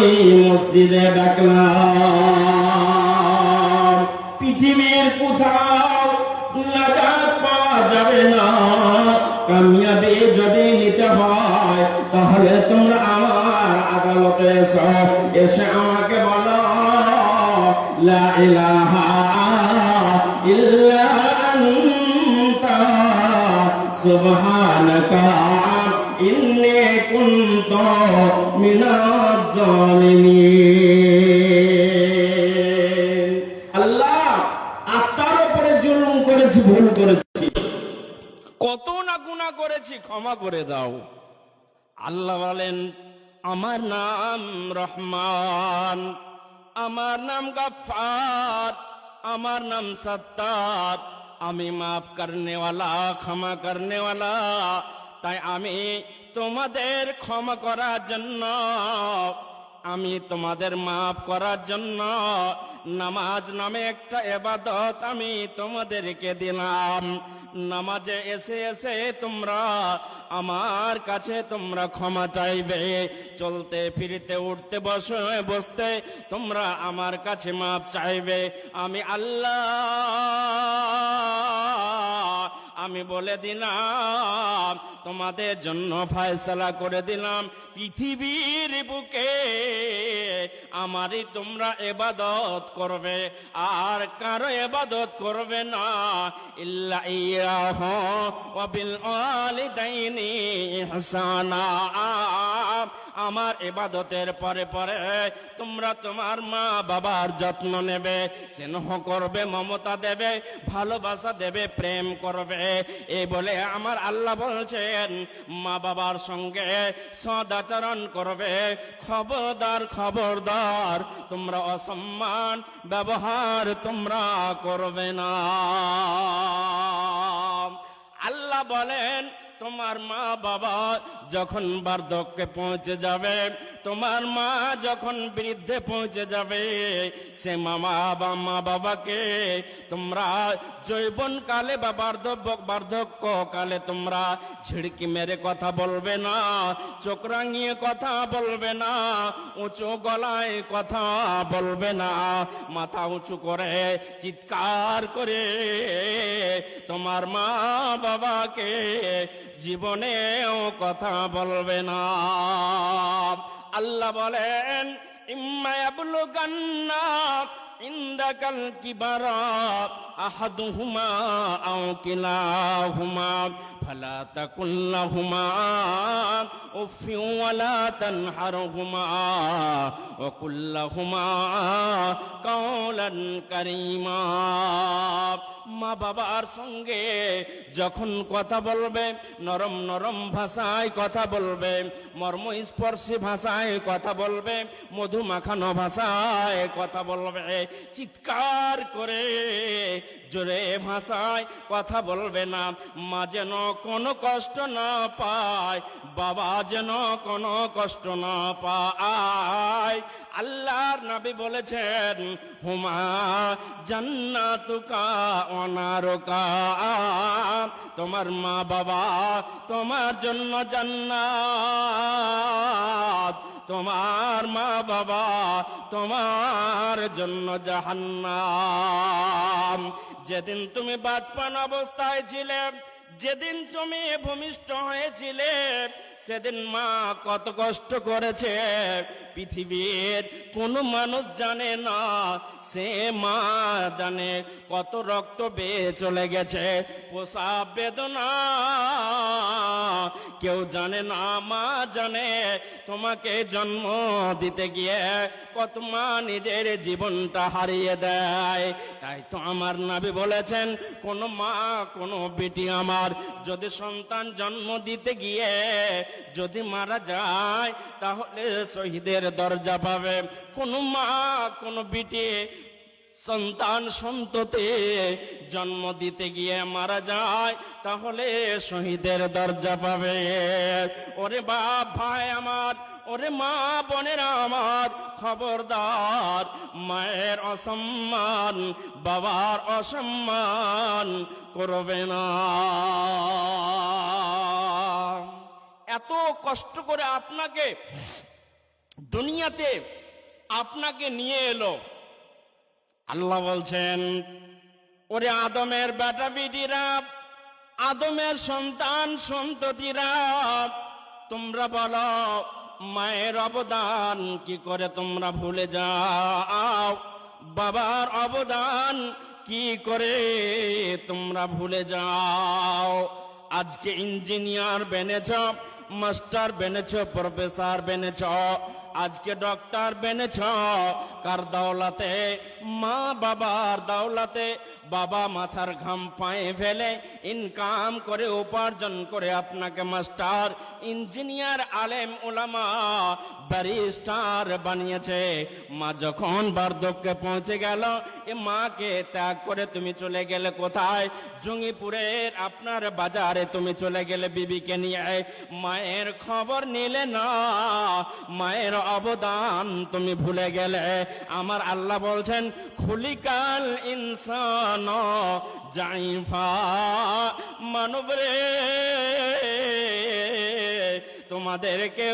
আমি মসজিদে ডাকলাম। পৃথিবীর কোথাও নাজাত পাওয়া যাবে না, কামিয়াবি যদি নিতে হয় তাহলে তোমরা আমার আদালতে এসে আমাকে বলো লা ইলাহা ইল্লা আনতা সুবহানাকা ইন্নী কুনতু মিনাজ জালিমিন। আল্লাহ, আত্মার উপরে জুলুম করেছি, ভুল করেছি, কত না গুনাহ করেছি, ক্ষমা করে দাও। আল্লাহ বলেন, আমার নাম রহমান, আমার নাম গফফার, আমার নাম সত্তার, আমি মাফ করনে ওয়ালা, ক্ষমা করনে ওয়ালা। তাই আমি তোমাদের ক্ষমা করার জন্য, আমি তোমাদের মাফ করার জন্য নামাজ নামে একটা ইবাদত আমি তোমাদেরকে দিলাম। নামাজে এসে এসে তোমরা আমার কাছে তোমরা ক্ষমা চাইবে, চলতে ফিরতে উঠতে বসতে তোমরা আমার কাছে মাফ চাইবে। আমি আল্লাহ আমি বলে দিলাম, তোমাদের জন্য ফয়সালা করে দিলাম, পৃথিবীর বুকে আমারই তোমরা ইবাদত করবে, আর কারো ইবাদত করবে না। ইল্লা ইয়াহু ওয়া বিল ওয়ালিদাইনি ইহসানা। আমার ইবাদতের পরে পরে তোমরা তোমার মা বাবার যত্ন নেবে, স্নেহ করবে, মমতা দেবে, ভালোবাসা দেবে, প্রেম করবে। এই বলে আমার আল্লাহ বলছেন, মা বাবার সঙ্গে সদাচরণ করবে। খবরদার খবরদার, তোমরা অসম্মান ব্যবহার তোমরা করবে না। আল্লাহ বলেন, তোমার মা বাবা যখন বার্ধক্যে পৌঁছে যাবে, তোমার মা যখন বৃদ্ধে পৌঁছে যাবে, সে মা বাবাকে তোমরা যৌবন কালে বা বার্ধক্য কালে তোমরা ঝিড়কি মেরে কথা বলবে না, চোখ রাঙিয়ে কথা বলবে না, উঁচু গলায় কথা বলবে না, মাথা উঁচু করে চিৎকার করে তোমার মা বাবাকে জীবনেও কথা বলবে না। আল্লাহ বলেন, ইম্মা ইয়াবলুগান্না ইনদাকাল কিবারা আহাদুহুমা আও কিলাহুমা ফালা তাকুল লাহুমা উফিন ওয়ালা তানহারহুমা ওয়া কুল লাহুমা কাওলান কারীমা। মা বাবার সঙ্গে যখন কথা বলবে, নরম নরম ভাষায় কথা বলবে, মর্মস্পর্শী ভাষায় কথা বলবে, মধু মাখানো ভাষায় কথা বলবে, চিৎকার করে জোরে ভাষায় কথা বলবে না। মা যেন কোনো কষ্ট না পায়, বাবা যেন কোনো কষ্ট না পায়। আল্লাহর নবী বলেছেন, হুমা জান্নাতুকা ওয়া নারুকা। তোমার মা বাবা তোমার জন্য জান্নাত, তোমার মা বাবা তোমার জন্য জাহান্নাম। যেদিন তুমি বাচপান অবস্থায় ছিলে, যেদিন তুমি ভূমিষ্ঠ হয়েছিলে, সেদিন মা কত কষ্ট করেছে পৃথিবীর কোনো মানুষ জানে না। সে মা জানে কত রক্ত বেয়ে চলে গেছে, প্রসব বেদনা কেউ জানে না। মা জানে তোমাকে জন্ম দিতে গিয়ে কত মা নিজের জীবনটা হারিয়ে দেয়। তাই তো আমার নবী বলেছেন, কোন মা কোন বেটি আমার যদি সন্তান জন্ম দিতে গিয়ে যদি মারা যায়, তাহলে শহীদের দরজা পাবে। কোন মা কোন বেটি সন্তান সন্ততি জন্ম দিতে গিয়ে মারা যায়, তাহলে শহীদের দরজা পাবে। ওরে বাপ ভাই আমার, ওরে মা বোনেরা আমার, খবরদার মায়ের অসম্মান, বাবার অসম্মান করবে না। এত কষ্ট করে আপনাকে দুনিয়াতে আপনাকে নিয়ে এলো। আল্লাহ বলছেন, ওরে আদমের বেটা বেটিরা, আদমের সন্তান সন্ততিরা, তোমরা বলো মায়ের অবদান কি করে তোমরা ভুলে যাও? বাবার অবদান কি করে তোমরা ভুলে যাও? আজকে ইঞ্জিনিয়ার বেনেছ, মাস্টার বেনেছ, প্রফেসর বেনেছ, আজকে ডক্টর বেনেছ, কার দৌলতে? মা বাবার দৌলতে। বাবা মাথার ঘাম পায়ে ফেলে ইনকাম করে উপার্জন করে আপনাকে মাস্টার, ইঞ্জিনিয়ার, আলেম, উলামা, ব্যারিস্টার বানিয়েছে। মা যখন বার্ধক্যে পৌঁছে গেল, এ মাকে ত্যাগ করে তুমি চলে গেলে কোথায়? জঙ্গিপুরের আপনার বাজারে তুমি চলে গেলে বিবিকে নিয়ে। মায়ের খবর নিলে না, মায়ের অবদান তুমি ভুলে গেলে। আমার আল্লাহ বলছেন, খুলিকাল ইনসান জাইফা, মানব রে তোমাদেরকে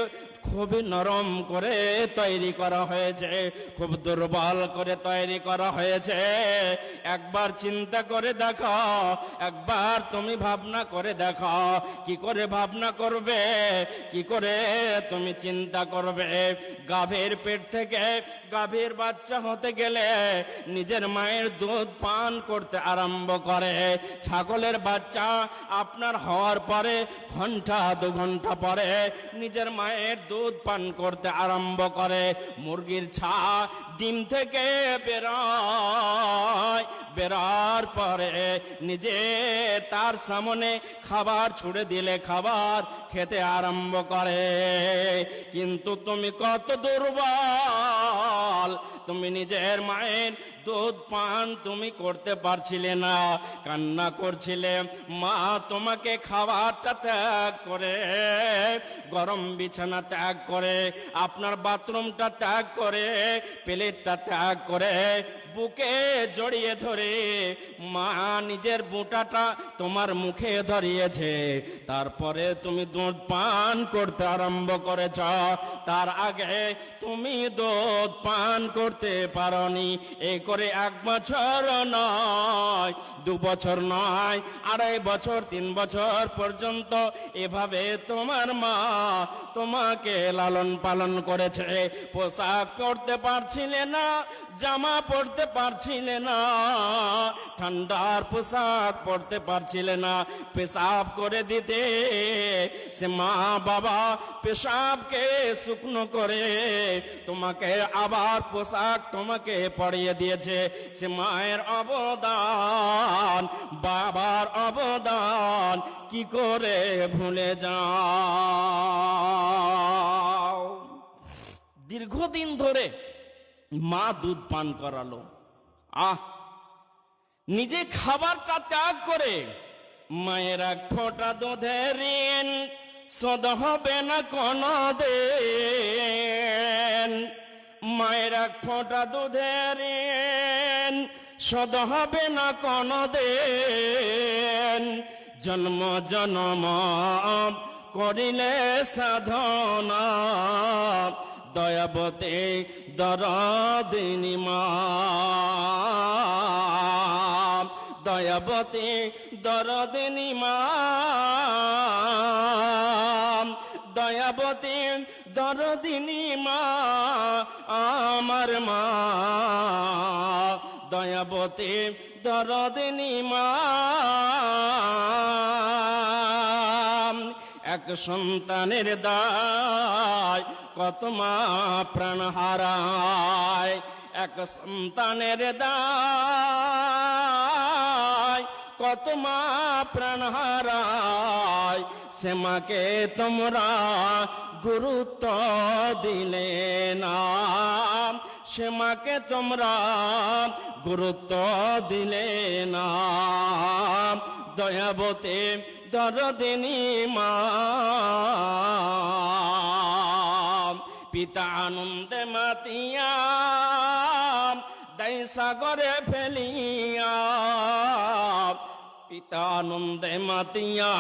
খুবই নরম করে তৈরি করা হয়েছে, খুব দুর্বল করে তৈরি করা হয়েছে। একবার চিন্তা করে দেখো, একবার তুমি ভাবনা করে দেখো। কি করে ভাবনা করবে? কি করে তুমি চিন্তা করবে? গাভীর পেট থেকে গাভীর বাচ্চা হতে গেলে নিজের মায়ের দুধ পান করতে আরম্ভ করে। ছাগলের বাচ্চা আপনার হওয়ার পরে ঘন্টা 2 ঘন্টা পরে নিজের মায়ের দুধ পান করতে আরম্ভ করে। মুরগির ছা ডিম থেকে বেরোয়, বেরার পরে নিজে তার সামনে খাবার ছুড়ে দিলে খাবার খেতে আরম্ভ করে। কিন্তু তুমি কত দুর্বল, তুমি নিজের মায়ের দুধ পান তুমি করতে পারছিলে না, কান্না করছিলে। মা তোমাকে খাবারটা ত্যাগ করে, গরম বিছানা ত্যাগ করে, আপনার বাথরুমটা ত্যাগ করে, প্লেটটা ত্যাগ করে বুকে জড়িয়ে ধরে মা নিজের বুটাটা তোমার মুখে ধরিয়েছে। তারপরে তুমি দুধ পান করতে আরম্ভ করেছ। তার আগে তুমি দুধ পান করতে পারোনি। এই করে 1 বছর নয়, 2 বছর নয়, 2.5 বছর, 3 বছর পর্যন্ত এভাবে তোমার মা তোমাকে লালন পালন করেছে। পোশাক পরতে পারছিলে না, জামা পরতে পারছিলে না, ঠান্ডার পোশাক পরতে পারছিলে না, পেশাব করে দিতে। সে মা বাবা পেশাবকে শুকনো করে তোমাকে আবার পোশাক তোমাকে পরিয়ে দিয়েছে। সে মায়ের অবদান, বাবার অবদান কি করে ভুলে যাও? দীর্ঘদিন ধরে মা দুধ পান করালো, নিজে খাবারটা ত্যাগ করে। মায়ের 1 ফোঁটা দুধের ঋণ শোধ হবে না কোনো দিন। মায়ের 1 ফোঁটা দুধের ঋণ শোধ হবে না কোনো দিন। জন্ম জন্ম করিলে সাধনা, দয়াবতী দরদিনী মা, দয়াবতী দরদিনী মা, দয়াবতী দরদিনী মা, আমার মা, দয়াবতী দরদিনী মা। 1 সন্তানের দায় কত মা প্রাণ হারায়। 1 সন্তানের দায় কত মা প্রাণ হারায়। সে মাকে তোমরা গুরুত্ব দিলে না, সে মাকে তোমরা গুরুত্ব দিলে না। দয়াবতী দরদিনী মা, পিতা আনন্দে মাতিয়া দেয় সাগরে ফেলিয়া। পিতা আনন্দে মাতিয়া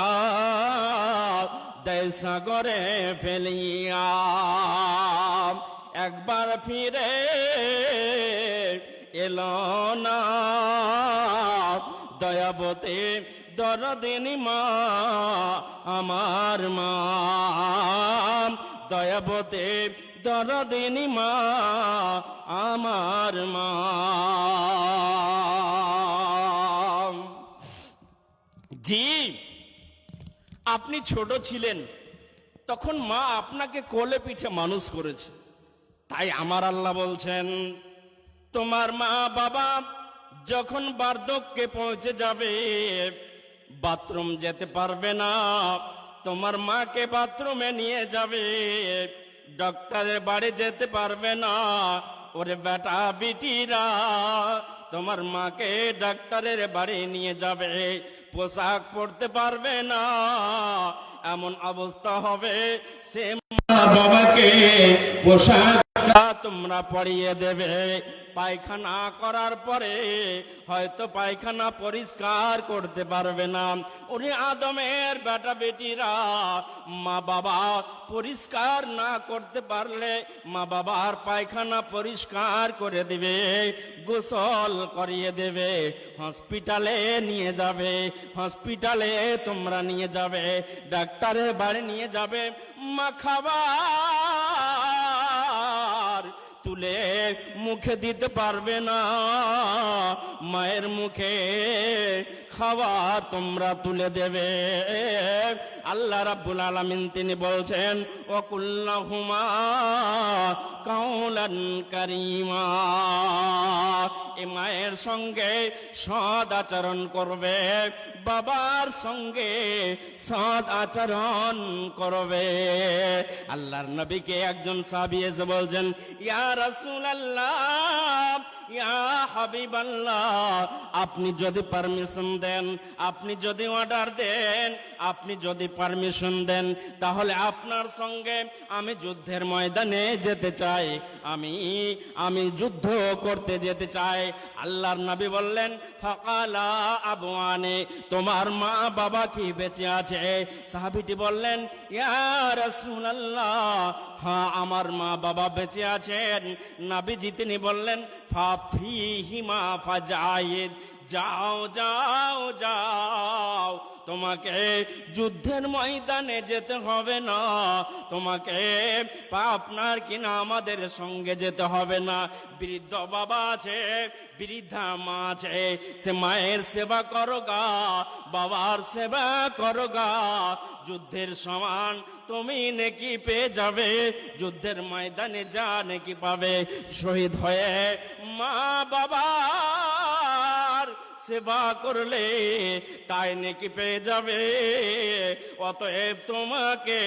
দেয় সাগরে ফেলিয়া। একবার ফিরে এলো না। দয়াবতী দরদিনী মা আমার মা, দয়াবতী দরদিনী মা আমার মা। জি, আপনি ছোট ছিলেন, তখন মা আপনাকে কোলে পিঠে মানুষ করেছে। তাই আমার আল্লাহ বলছেন, তোমার মা বাবা যখন বার্ধক্যে পৌঁছে যাবে, বাথরুম যেতে পারবে না, তোমার মাকে বাথরুমে নিয়ে যাবে, ডক্টরের বাড়ি যেতে পারবে না। ওরে বেটা বিটিরা, তোমার মাকে ডাক্তারের বাড়ি নিয়ে যাবে, পোশাক পরতে পারবে না, এমন অবস্থা হবে সে মা বাবাকে পোশাকটা তোমরা পরিয়ে দেবে। পায়খানা করার পরে হয়তো পায়খানা পরিষ্কার করতে পারবে না। ওরে আদমের বেটা বেটিরা, মা বাবা পরিষ্কার না করতে পারলে মা বাবার পায়খানা পরিষ্কার করে দেবে, গোসল করিয়ে দেবে, হসপিটালে নিয়ে যাবে, হসপিটালে তোমরা নিয়ে যাবে, ডাক্তারের বাড়ি নিয়ে যাবে। মা খাবার তুলে মুখে দিতে পারবে না, মায়ের মুখে খাবার তোমরা তুলে দেবে। আল্লাহ রাব্বুল আলামিন তিনি বলছেন, ওয়াকুল্লাহুমা কাওলান কারীমা, এ মায়ের সঙ্গে সৎ আচরণ করবে, বাবার সঙ্গে সৎ আচরণ করবে। আল্লাহর নবীকে একজন সাহাবী এসে বলছেন, ইয়া রাসূলুল্লাহ, ইয়া হাবিবাল্লাহ, আপনি যদি পারমিশন দেন, আপনি যদি অর্ডার দেন, আপনি যদি পারমিশন দেন, তাহলে আপনার সঙ্গে আমি যুদ্ধের ময়দানে যেতে চাই, আমি যুদ্ধ করতে যেতে চাই। আল্লাহর নবী বললেন, ফাকালা আবওয়ানে, তোমার মা বাবা কি বেঁচে আছে? সাহাবীটি বললেন, ইয়া রাসূলুল্লাহ, হ্যাঁ আমার মা বাবা বেঁচে আছেন। নবীজি তিনি বললেন, ফাফিহিমা ফাজাইদ, যাও যাও যাও, তোমাকে যুদ্ধের ময়দানে যেতে হবে না, তোমাকে আপনার কিনা আমাদের সঙ্গে যেতে হবে না। বৃদ্ধ বাবা আছে, বৃদ্ধা মা আছে, সে মায়ের সেবা করোগা, বাবার সেবা করোগা, যুদ্ধের সমান তুমি নেকি পেয়ে যাবে। যুদ্ধের ময়দানে যা নেকি পাবে, শহীদ হয়ে মা বাবার সেবা করলে তাই নেকি পেয়ে যাবে। অতএব তোমাকে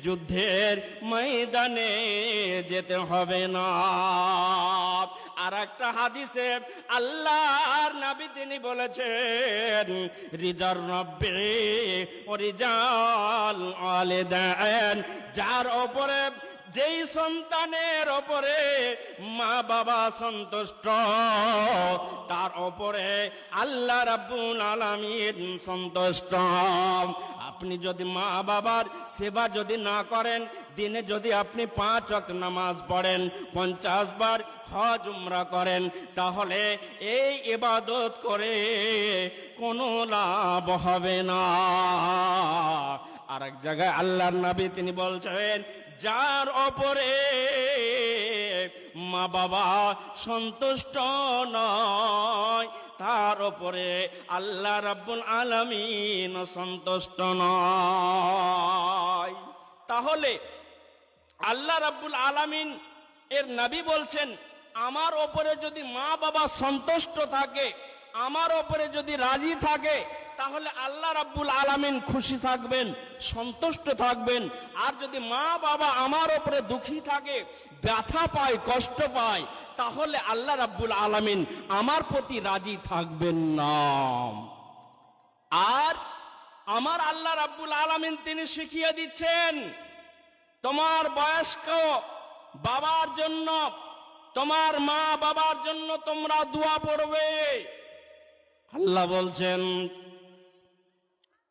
যুদ্ধের ময়দানে যেতে হবে না। আর একটা হাদিসে আল্লাহর নবী তিনি বলেছেন, রিজার রব্বে ও রিজাল ওয়ালিদান, যার উপরে, যেই সন্তানের ওপরে মা বাবা সন্তুষ্ট, তার ওপরে আল্লাহ রাব্বুল আলামিন সন্তুষ্ট। আপনি যদি মা বাবার সেবা যদি না করেন, দিনে যদি আপনি 5 ওয়াক্ত নামাজ পড়েন, 50 বার হজ উমরা করেন, তাহলে এই ইবাদত করে কোনো লাভ হবে না। আর এক জায়গায় আল্লাহর নবী তিনি বলছেন, যার ওপরে মা বাবা সন্তুষ্ট নয়, তার ওপরে আল্লাহ রাব্বুল আলামিন সন্তুষ্ট নয়। তাহলে আল্লাহ রাব্বুল আলামিন এর নবী বলছেন, আমার ওপরে যদি মা বাবা সন্তুষ্ট থাকে, আমার ওপরে যদি রাজি থাকে, তাহলে আল্লাহ রাব্বুল আলামিন খুশি থাকবেন, সন্তুষ্ট থাকবেন। আর যদি মা বাবা আমার ওপরে দুঃখী থাকে, ব্যথা পায়, কষ্ট পায়, তাহলে আল্লাহ রাব্বুল আলামিন আমার প্রতি রাজি থাকবেন না। আর আমার আল্লাহ রাব্বুল আলামিন তিনি শিখিয়ে দিচ্ছেন, তোমার বয়স্ক বাবার জন্য, তোমার মা বাবার জন্য তোমরা দোয়া পড়বে। আল্লাহ বলছেন,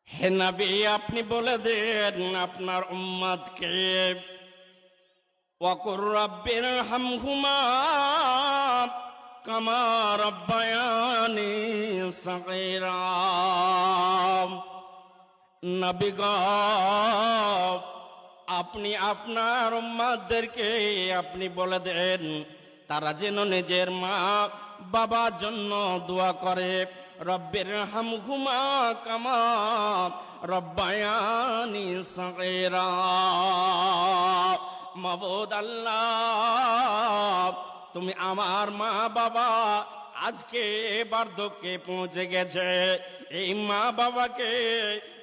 হে নবী আপনি বলে দেন আপনার উম্মতকে, ওয়াকুর রাব্বির হামহুমা কামা রাব্বায়ানি সাগীরা। নবী গো, আপনি আপনার উম্মতদেরকে আপনি বলে দেন তারা যেন নিজের মা বাবার জন্য দোয়া করে। রব্বির হামহুমা কামা রব্বায়ানি সাগীরা। মাবুদ আল্লাহ, তুমি আমার মা বাবা আজকে বার্ধক্যে পৌঁছে গেছে, এই মা বাবাকে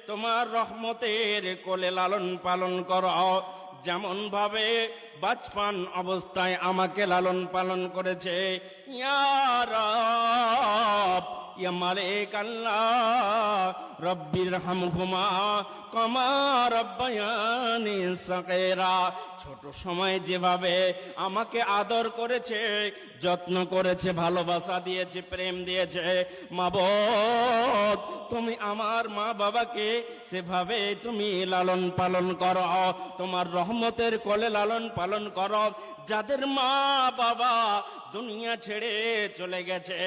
তোমার রহমতের কোলে লালন পালন করো। যেমন ভাবে বাচপান অবস্থায় আমাকে লালন পালন করেছে, ইয়া রব ইয়া মালিক আল্লাহ, রব্বির হামহুমা কামা রব্বায়ানি সাগীরা। ছোট সময় যেভাবে আমাকে আদর করেছে, যত্ন করেছে, ভালোবাসা দিয়েছে, প্রেম দিয়েছে, মাবুদ তুমি আমার মা বাবাকে সেভাবে তুমি লালন পালন করো, তোমার রহমতের কোলে লালন পালন করো। যাদের মা বাবা দুনিয়া ছেড়ে চলে গেছে,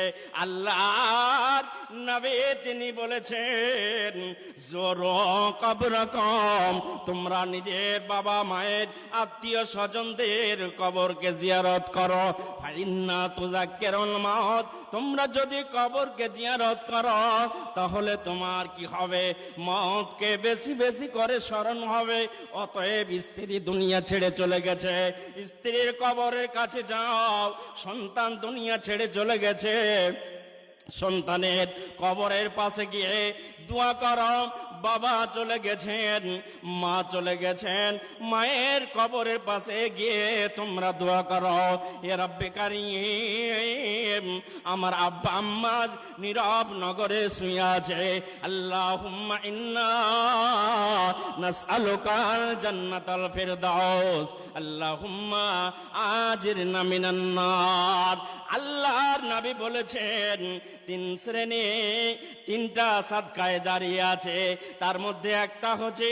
আল্লাহ নবী তিনি বলেছেন জোরো কবরকম, তোমরা নিজের বাবা মায়ের আত্মীয় স্বজনদের কবরকে জিয়ারত করো। ফাইন্না তুযাক্কিরুল মাউত, তোমরা যদি কবরকে জিয়ারত করো তাহলে তোমার কি হবে, মওতকে বেশি বেশি করে স্মরণ হবে। অতএব স্ত্রী দুনিয়া ছেড়ে চলে গেছে, স্ত্রীর কবরের কাছে যাও। সন্তান দুনিয়া ছেড়ে চলে গেছে, সন্তানের কবরের পাশে গিয়ে দোয়া করো। বাবা চলে গেছেন, মা চলে গেছেন, মায়ের কবরের পাশে গিয়ে তোমরা দোয়া করো, এ রব্বে কারীম আমার আব্বা আম্মা নীরব নগরে শুয়ে আছে, আল্লাহুম্মা ইন্না নাসআলুকাল জান্নাতাল ফিরদাউস, আল্লাহুম্মা আজিরনা মিনান নার। আল্লাহর নবী বলেছেন তিন শ্রেণী, তিনটা সাদকায়ে জারিয়া আছে, তার মধ্যে একটা হচ্ছে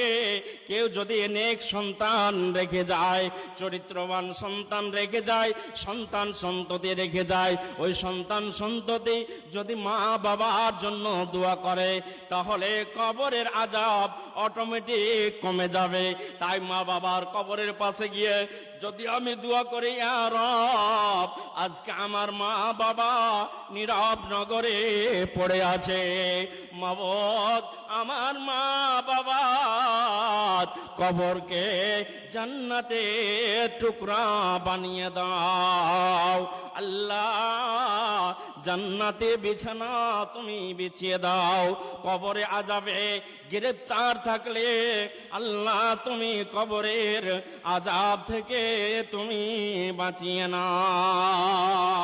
কেউ যদি নেক সন্তান রেখে যায়, চরিত্রবান সন্তান রেখে যায়, সন্তান সন্ততি রেখে যায়, ওই সন্তান সন্ততি যদি মা বাবার জন্য দোয়া করে তাহলে কবরের আযাব অটোমেটিক কমে যাবে। তাই মা বাবার কবরের পাশে গিয়ে যদি আমি দোয়া করি, ইয়া রব আজকে আমার মা বাবা নীরব নগরে পড়ে আছে, মাবুদ আমার মা বাবার কবরকে জান্নাতে টুকরা বানিয়ে দাও, আল্লাহ জান্নাতে বিছানা তুমি বিছিয়ে দাও। কবরে আযাবে গ্রেফতার থাকলে আল্লাহ তুমি কবরের আযাব থেকে তুমি বাঁচিয়ে নাও।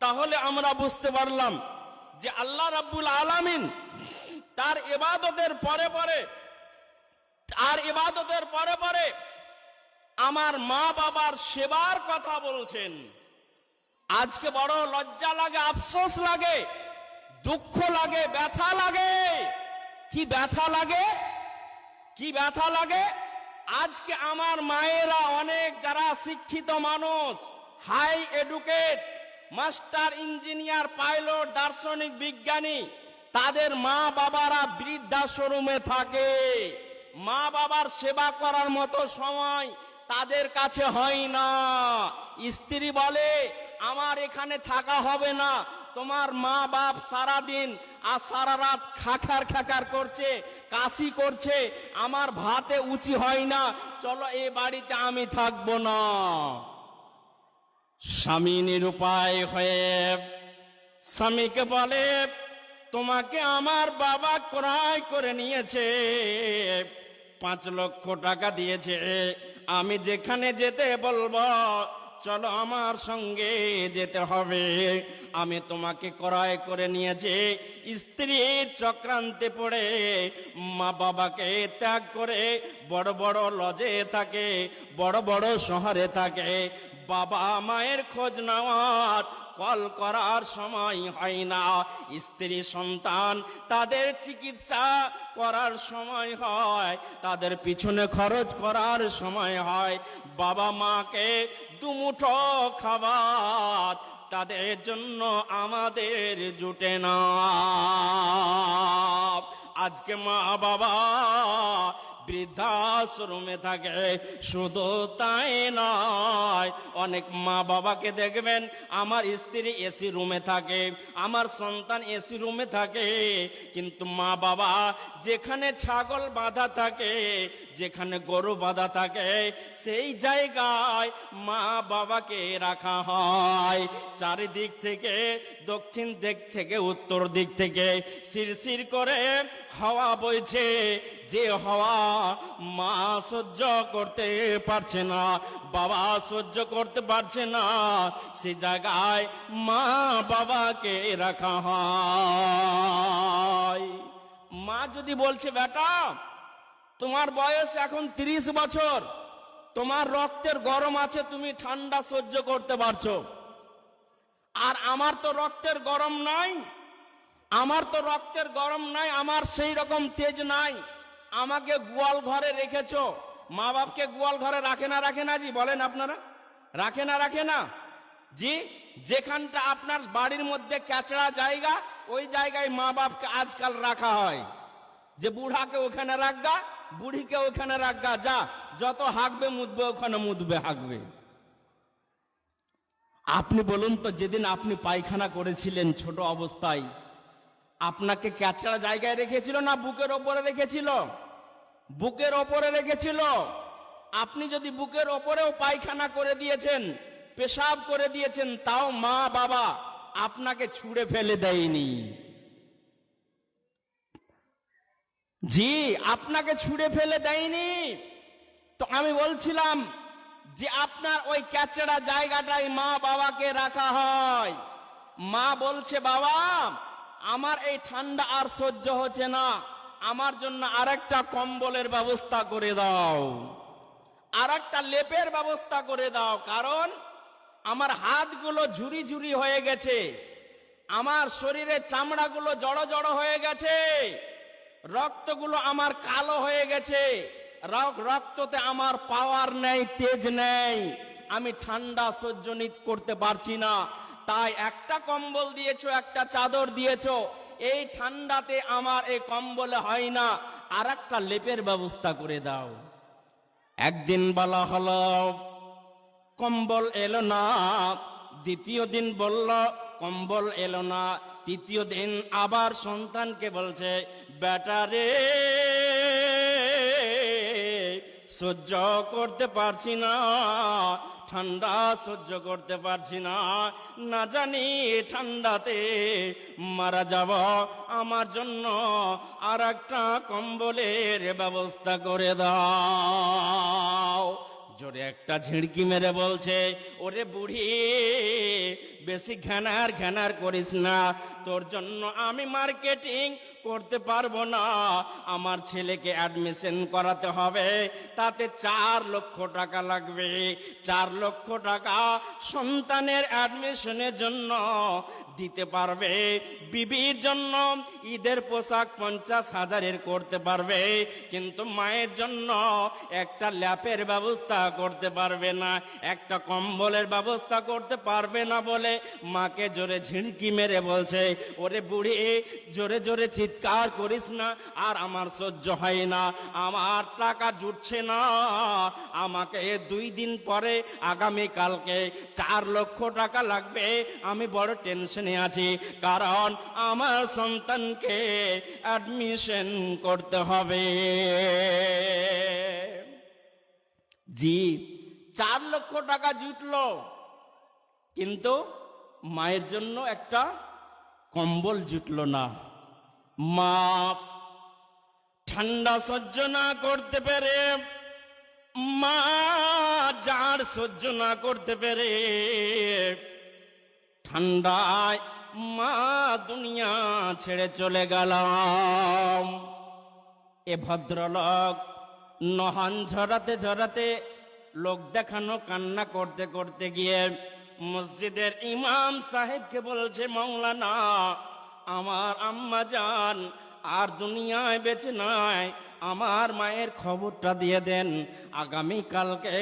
তাহলে আমরা বুঝতে পারলাম যে আল্লাহ রাব্বুল আলামিন তার ইবাদতের পরে আমার মা বাবার সেবার কথা বলছেন। আজকে বড় লজ্জা লাগে, আফসোস লাগে, দুঃখ লাগে, ব্যথা লাগে। কি ব্যথা লাগে, কি ব্যথা লাগে? আজকে আমার মায়েরা অনেক যারা শিক্ষিত মানুষ, high educate, master, engineer, pilot, দার্শনিক, বিজ্ঞানী, তাদের মা বাবারা বৃদ্ধাশ্রমে থাকে। মা বাবার সেবা করার মতো সময় তাদের কাছে হয় না। স্ত্রী বলে আমার এখানে থাকা হবে না, তোমার মা বাপ সারাদিন আর সারা রাত খাখার করছে, কাশি করছে, আমার ভাতে উচি হয় না, চলো এ বাড়িতে আমি থাকবো না। স্বামী নিরুপায় হয়ে স্বামীকে বলে তোমাকে আমার বাবা ক্রয় করে নিয়েছে, 5 লক্ষ টাকা দিয়েছে, আমি যেখানে যেতে বলবো চলো আমার সঙ্গে যেতে হবে, আমি তোমাকে ক্রয় করে নিয়েছি। স্ত্রী চক্রান্তে পড়ে মা বাবাকে ত্যাগ করে বড় বড় লজে থাকে, বড় বড় শহরে থাকে, বাবা মায়ের খোঁজ নেওয়ার কল করার সময় হয় না, স্ত্রী সন্তান তাদের চিকিৎসা করার সময় হয়, তাদের পিছনে খরচ করার সময় হয়, বাবা মাকে দুমুঠো খাবার তাদের জন্য আমাদের জুটে না। আজকে মা বাবা বৃদ্ধাশ্রমে থাকে, শুধু তাই নয়, অনেক মা বাবাকে দেখবেন আমার স্ত্রী এসি রুমে থাকে, আমার সন্তান এসি রুমে থাকে, কিন্তু মা বাবা যেখানে ছাগল বাঁধা থাকে, যেখানে গরু বাঁধা থাকে, সেই জায়গায় মা বাবাকে রাখা হয়। চারিদিক থেকে, দক্ষিণ দিক থেকে, উত্তর দিক থেকে শিরশির করে হাওয়া বইছে, যে হাওয়া মা সহ্য করতে পারছে না, বাবা সহ্য করতে পারছে না, সে জায়গায় মা বাবাকে রাখা হয়। মা যদি বলছে, বেটা তোমার বয়স এখন 30 বছর, তোমার রক্তের গরম আছে, তুমি ঠান্ডা সহ্য করতে পারছো, আর আমার তো রক্তের গরম নাই, আমার তো রক্তের গরম নাই, আমার সেই রকম তেজ নাই, আমাকে গোয়াল ঘরে রেখেছো। মা বাপকে গোয়াল ঘরে রাখে না, রাখে না জি? বলেন আপনারা, রাখে না, রাখে না জি? যেখানটা আপনার বাড়ির মধ্যে ক্যাচড়া জায়গা, ওই জায়গায় মা বাপকে আজকাল রাখা হয়, যে বুড়াকে ওখানে রাখগা, বুড়িকে ওখানে রাখগা, যা যত হাঁকবে মুদবে ওখানে মুদবে হাঁকবে। আপনি বলুন তো, যেদিন আপনি পায়খানা করেছিলেন ছোট অবস্থায়, আপনাকে ক্যাচড়া জায়গায় রেখেছিল না বুকের ওপরে রেখেছিল? বুকের ওপরে রেখেছিল। আপনি যদি বুকের ওপরেও পায়খানা করে দিয়েছেন, পেশাব করে দিয়েছেন, তাও মা বাবা আপনাকে ছুঁড়ে ফেলে দেয়নি জি, আপনাকে ছুঁড়ে ফেলে দেয়নি। তো আমি বলছিলাম যে আপনার ওই ক্যাচড়া জায়গাটাই মা বাবাকে রাখা হয়। মা বলছে, বাবা আমার এই ঠান্ডা আর সহ্য হচ্ছে না, আমার জন্য আরেকটা কম্বলের ব্যবস্থা করে দাও, আরেকটা লেপের ব্যবস্থা করে দাও, কারণ আমার হাতগুলো ঝুরি ঝুরি হয়ে গেছে, আমার শরীরের চামড়াগুলো জড়ো জড়ো হয়ে গেছে, রক্তগুলো আমার কালো হয়ে গেছে, রক্ততে আমার পাওয়ার নেই, তেজ নেই, আমি ঠান্ডা সহ্য করতে পারছি না, তাই একটা কম্বল দিয়েছো, একটা চাদর দিয়েছো, এই ঠান্ডাতে আমার এই কম্বলে হয় না, আর একটা লেপের ব্যবস্থা করে দাও। একদিন বলা হলো কম্বল এলো না, দ্বিতীয় দিন বলল কম্বল এলো না, তৃতীয় দিন আবার সন্তানকে বলছে, বেটা রে সহ্য করতে পারছি না, ঠান্ডা সহ্য করতে পারছি না, না জানি ঠান্ডাতে মারা যাব, আমার জন্য আর একটা কম্বলের ব্যবস্থা করে দাও। জোরে একটা ঝিড়কি মেরে বলছে, ওরে বুড়ি বেশি ঘ্যানার ঘ্যানার করিস না, তোর জন্য আমি মার্কেটিং করতে পারবো না, আমার ছেলেকে অ্যাডমিশন করাতে হবে, তাতে 4 লক্ষ টাকা লাগবে, 4 লক্ষ টাকা সন্তানের অ্যাডমিশনের জন্য দিতে পারবে, বিবির জন্য ঈদের পোশাক 50,000-এর করতে পারবে, কিন্তু মায়ের জন্য একটা ল্যাপের ব্যবস্থা করতে পারবে না, একটা কম্বলের ব্যবস্থা করতে পারবে না বলে মাকে জোরে ঝিড়কি মেরে বলছে, ওরে বুড়ি জোরে জোরে চিৎকার করিস না, আর আমার সহ্য হয় না, আমার টাকা জুটছে না, আমাকে 2 দিন পরে আগামী কালকে 4 লক্ষ টাকা লাগবে, আমি বড় টেনশনে আছি, কারণ আমার সন্তানকে অ্যাডমিশন করতে হবে। জি, 4 লক্ষ টাকা জুটলো, কিন্তু মায়ের জন্য একটা কম্বল জুটলো না। মা ঠান্ডা সহ্য না করতে পেরে, মা জাড় সহ্য না করতে পেরে, ঠান্ডায় মা দুনিয়া ছেড়ে চলে গেলাম। এ ভদ্রলোক নহান ঝরাতে ঝরাতে, লোক দেখানো কান্না করতে করতে গিয়ে মসজিদের ইমাম সাহেবকে বলছে, মাওলানা আমার আম্মা জান আর দুনিয়ায় বেঁচে নাই, আমার মায়ের খবরটা দিয়ে দেন। আগামী কালকে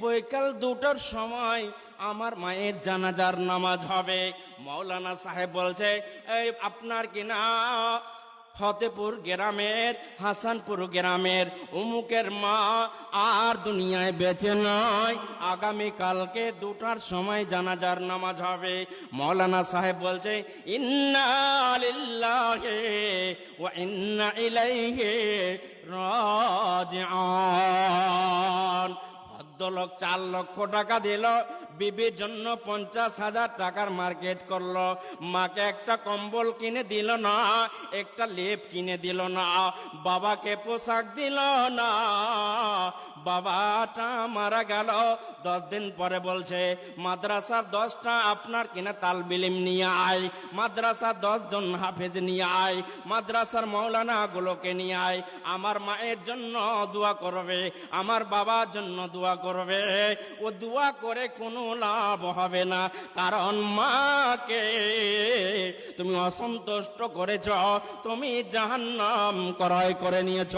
বৈকাল 2টার সময় আমার মায়ের জানাজার নামাজ হবে। মাওলানা সাহেব বলছে, এই আপনার কিনা ফতেপুর গ্রামের হাসানপুর গ্রামের অমুকের মা আর দুনিয়ায় বেঁচে নয়, আগামী কালকে 2টার সময় জানাজার নামাজ হবে। মাওলানা সাহেব বলছে, ইন্না লিল্লাহি ওয়া ইন্না ইলাইহি রাজিউন। ভদ্রলোক 4 লক্ষ টাকা দিল, বিবির জন্য 50,000 টাকার মার্কেট করলো। মাকে একটা কম্বল কিনে দিল না, একটা লেপ কিনে দিল না, বাবাকে পোশাক দিল না। বাবাটা মারা গেল। 10 দিন পরে বলছে, মাদ্রাসার 10টা আপনার কিনা তালবিলিম নিয়ে আয়, মাদ্রাসার 10 জন হাফেজ নিয়ে আয়, মাদ্রাসার মৌলানা গুলোকে নিয়ে আয়, আমার মায়ের জন্য দোয়া করবে, আমার বাবার জন্য দোয়া করবে। ও দোয়া করে কোনো লাভ হবে না, কারণ মাকে তুমি অসন্তুষ্ট করেছ, তুমি জাহান্নাম ক্রয় করে নিয়েছ।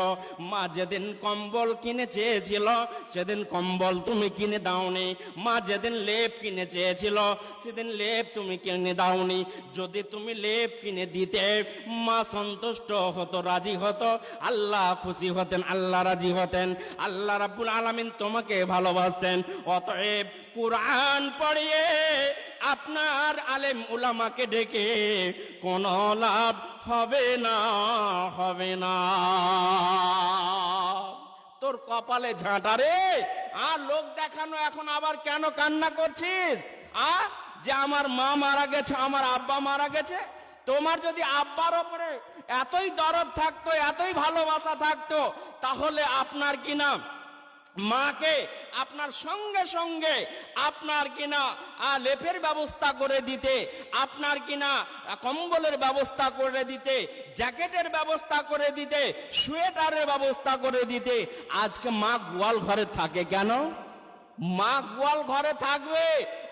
মা যেদিন কম্বল কিনে চেয়েছিল সেদিন কম্বল তুমি কিনে দাওনি, মা যেদিন লেপ কিনে চেয়েছিল সেদিন লেপ তুমি কিনে দাওনি। যদি তুমি লেপ কিনে দিতে মা সন্তুষ্ট হতো, রাজি হতো, আল্লাহ খুশি হতেন, আল্লাহ রাজি হতেন, আল্লাহ রাব্বুল আলামিন তোমাকে ভালোবাসতেন। অতএব কুরআন পড়িয়ে আপনার আলেম উলামাকে ডেকে কোনো লাভ হবে না, হবে না। তোর কপালে ঝাঁটা রে। আর লোক দেখানো এখন আবার কেন কান্না করছিস? যে আমার মা মারা গেছে, আমার আব্বা মারা গেছে। তোমার যদি আব্বার ওপরে এতই দরদ থাকতো, এতই ভালোবাসা থাকতো, তাহলে আপনার কিনা মাকে আপনার সঙ্গে সঙ্গে আপনার কিনা লেপের ব্যবস্থা করে দিতে, আপনার কিনা কম্বলের ব্যবস্থা করে দিতে, জ্যাকেটের ব্যবস্থা করে দিতে, সোয়েটারের ব্যবস্থা করে দিতে। আজকে মা গোয়াল ঘরে থাকে কেন? মা গোয়াল ঘরে থাকবে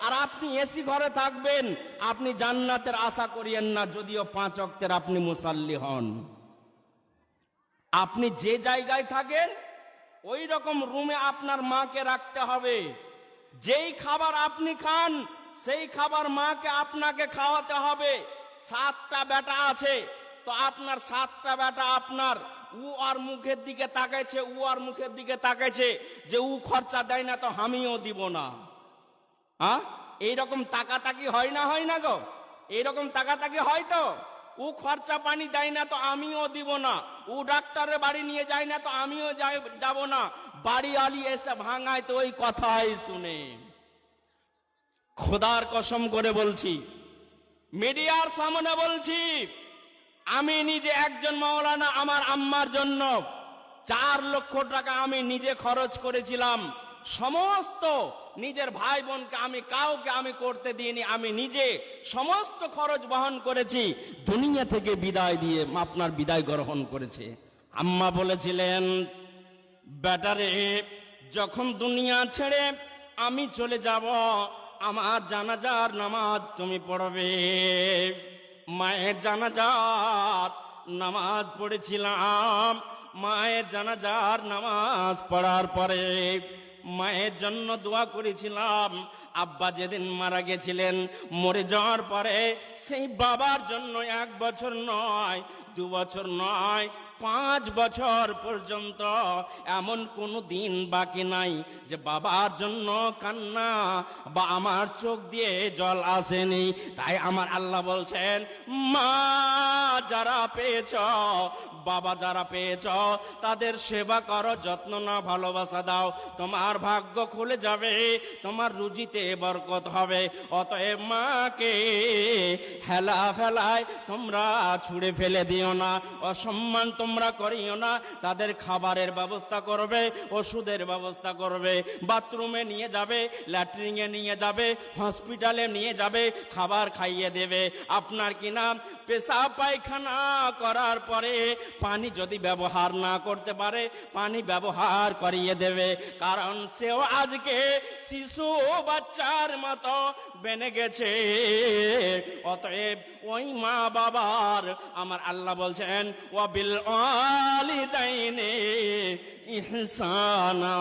আর আপনি এসি ঘরে থাকবেন। আপনি জান্নাতের আশা করিয়েন না, যদিও 5 ওয়াক্তের আপনি মুসাল্লি হন। আপনি যে জায়গায় থাকেন ওই রকম রুমে আপনার মাকে রাখতে হবে। যেই খাবার আপনি খান সেই খাবার মাকে আপনাকে খাওয়াতে হবে। 7টা বেটা আছে, তো আপনার 7টা বেটা আপনার ও আর মুখের দিকে তাকাইছে, ও আর মুখের দিকে তাকাইছে যে ও খরচা দেয় না তো আমিও দিব না। এইরকম তাকাতাকি হয় না, হয় না গো? এইরকম তাকাতাকি হয় তো? ও খরচা পানি দেয় না তো আমিও দিব না, ও ডাক্তারের বাড়ি নিয়ে যায় না তো আমিও যাব না। বাড়ি আলি এসে ভাঙায় তো ওই কথাই শুনে। খোদার কসম করে বলছি, মিডিয়ার সামনে বলছি, আমি নিজে একজন মাওলানা আমার আম্মার জন্য 4 লক্ষ টাকা আমি নিজে খরচ করেছিলাম। সমস্ত নিজের ভাই বোনকে আমি কাউকে আমি করতে দিইনি, আমি নিজে সমস্ত খরচ বহন করেছি। দুনিয়া থেকে বিদায় দিয়ে আপনার বিদায় গ্রহণ করেছে। আম্মা বলেছিলেন, বেটারে যখন দুনিয়া ছেড়ে আমি চলে যাব, আমার জানাজার নামাজ তুমি পড়বে। মায়ের জানাজার নামাজ পড়েছিলাম। মায়ের জানাজার নামাজ পড়ার পরে মায়ের জন্য দোয়া করেছিলাম। আব্বা যেদিন মারা গেছিলেন, মরে যাওয়ার পরে সেই বাবার জন্য 1 বছর নয়, 2 বছর নয়, 5 বছর পর্যন্ত এমন কোনো দিন বাকি নাই যে বাবার জন্য কান্না বা আমার চোখ দিয়ে জল আসেনি। তাই আমার আল্লাহ বলছেন, মা যারা পেয়েছ, বাবা যারা পেয়েছ, তাদের সেবা করো, যত্ন না, ভালোবাসা দাও, তোমার ভাগ্য খুলে যাবে, তোমার রুজিতে বরকত হবে। অতএব মাকে হেলা ফেলায় তোমরা ছুঁড়ে ফেলে দিও না, অসম্মান তোমরা করিও না। তাদের খাবারের ব্যবস্থা করবে, ওষুধের ব্যবস্থা করবে, বাথরুমে নিয়ে যাবে, ল্যাট্রিনে নিয়ে যাবে, হসপিটালে নিয়ে যাবে, খাবার খাইয়ে দেবে। আপনার কি নাম পেশাব পায়খানা করার পরে পানি যদি ব্যবহার না করতে পারে, পানি ব্যবহার করিয়ে দেবে। কারণ সেও আজকে শিশু বাচ্চার মতো বেনে গেছে। অতএব ওই মা বাবার আমার আল্লাহ বলছেন ওয়াবিল ওয়ালিদাইনি ইহসানা।